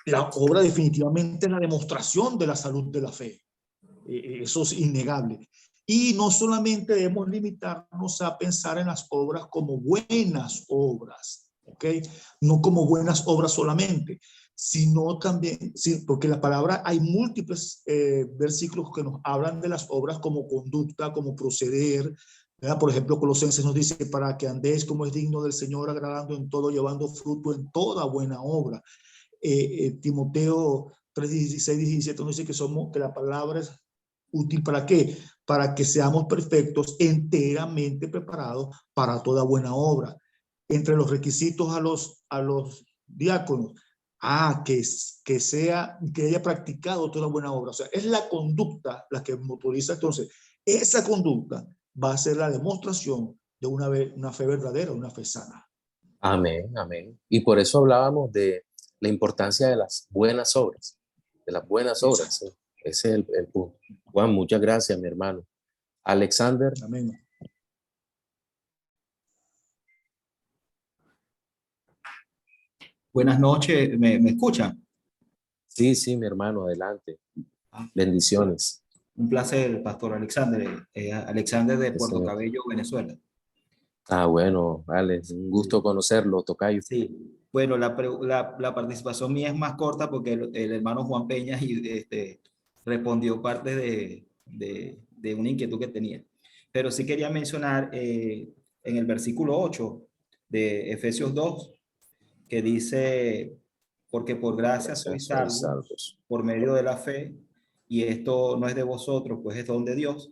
la obra definitivamente es la demostración de la salud de la fe. Eso es innegable. Y no solamente debemos limitarnos a pensar en las obras como buenas obras, ¿ok? No como buenas obras solamente, sino también, sí, porque la palabra, hay múltiples versículos que nos hablan de las obras como conducta, como proceder, ¿verdad? Por ejemplo, Colosenses nos dice, para que andéis como es digno del Señor, agradando en todo, llevando fruto en toda buena obra. Timoteo 3, 16, 17 nos dice que la palabra es útil ¿para qué? Para que seamos perfectos, enteramente preparados para toda buena obra. Entre los requisitos a los diáconos, que haya practicado toda buena obra. O sea, es la conducta la que motoriza. Entonces, esa conducta va a ser la demostración de una fe verdadera, una fe sana. Amén, amén. Y por eso hablábamos de la importancia de las buenas obras, de las buenas obras. ¿Sí? Ese es el punto. Juan, muchas gracias, mi hermano. Alexander. Amén. Buenas noches, ¿me escuchan? Sí, sí, mi hermano, adelante. Bendiciones. Un placer, Pastor Alexander. Alexander de Puerto Cabello, Venezuela. Bueno, vale, un gusto conocerlo, tocayo. Sí, bueno, la participación mía es más corta porque el hermano Juan Peña respondió parte de una inquietud que tenía. Pero sí quería mencionar en el versículo 8 de Efesios 2, que dice, porque por gracia sois salvos por medio de la fe, y esto no es de vosotros, pues es don de Dios.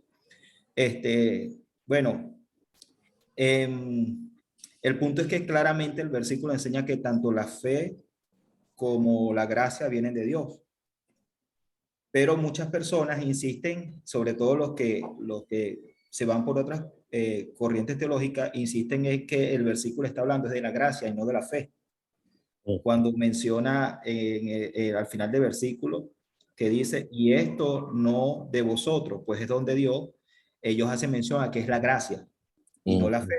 Bueno, el punto es que claramente el versículo enseña que tanto la fe como la gracia vienen de Dios. Pero muchas personas insisten, sobre todo los que se van por otras corrientes teológicas, insisten en que el versículo está hablando de la gracia y no de la fe. Cuando menciona al final del versículo que dice, y esto no de vosotros, pues es don de Dios, ellos hacen mención a que es la gracia y no la fe.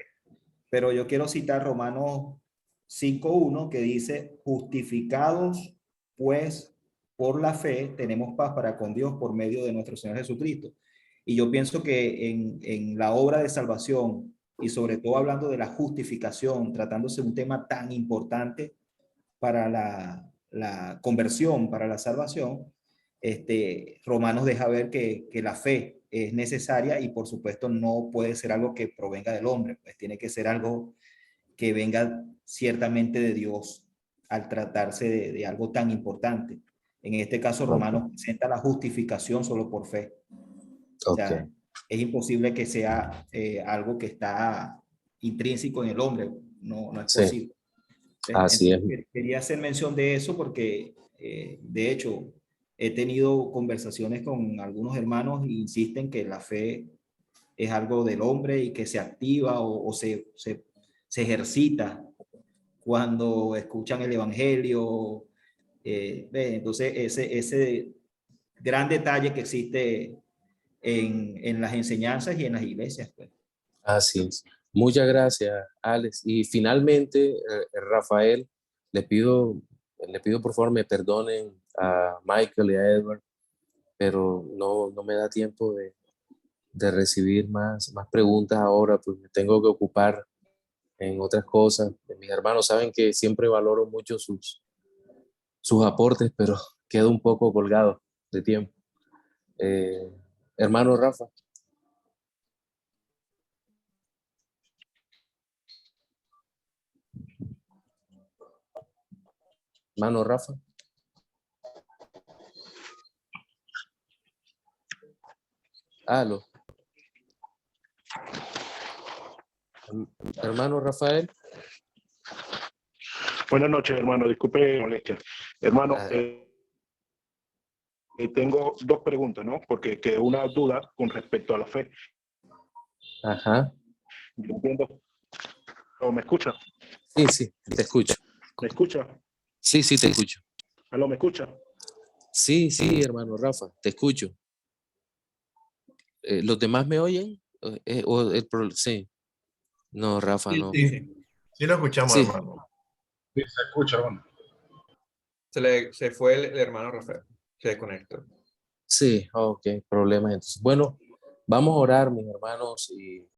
Pero yo quiero citar Romanos 5:1 que dice, justificados pues por la fe, tenemos paz para con Dios por medio de nuestro Señor Jesucristo. Y yo pienso que en la obra de salvación, y sobre todo hablando de la justificación, tratándose de un tema tan importante para la conversión, para la salvación, Romanos deja ver que la fe es necesaria y por supuesto no puede ser algo que provenga del hombre, pues tiene que ser algo que venga ciertamente de Dios al tratarse de algo tan importante. En este caso, Romanos presenta la justificación solo por fe. O sea, es imposible que sea algo que está intrínseco en el hombre, no es posible. Así es. Quería hacer mención de eso porque, de hecho, he tenido conversaciones con algunos hermanos e insisten que la fe es algo del hombre y que se activa o se ejercita cuando escuchan el evangelio. Entonces, ese gran detalle que existe en las enseñanzas y en las iglesias. Pues. Así es. Muchas gracias, Alex. Y finalmente, Rafael, le pido por favor me perdonen a Michael y a Edward, pero no me da tiempo de recibir más preguntas ahora, pues me tengo que ocupar en otras cosas. Mis hermanos saben que siempre valoro mucho sus aportes, pero quedo un poco colgado de tiempo. Hermano Rafa. Hermano Rafa. Aló. Hermano Rafael. Buenas noches, hermano. Disculpe molestia. Hermano, tengo dos preguntas, ¿no? Porque quedó una duda con respecto a la fe. Ajá. Yo entiendo. ¿Me escucha? Sí, te escucho. ¿Me escucha? Sí, te escucho. ¿Aló, me escucha? Sí, hermano Rafa, te escucho. ¿Los demás me oyen? Sí. No, Rafa, no. Sí lo escuchamos, hermano. Sí, se escucha, hermano. Se fue el hermano Rafael. Se desconectó. Sí, ok, problemas entonces. Bueno, vamos a orar, mis hermanos, y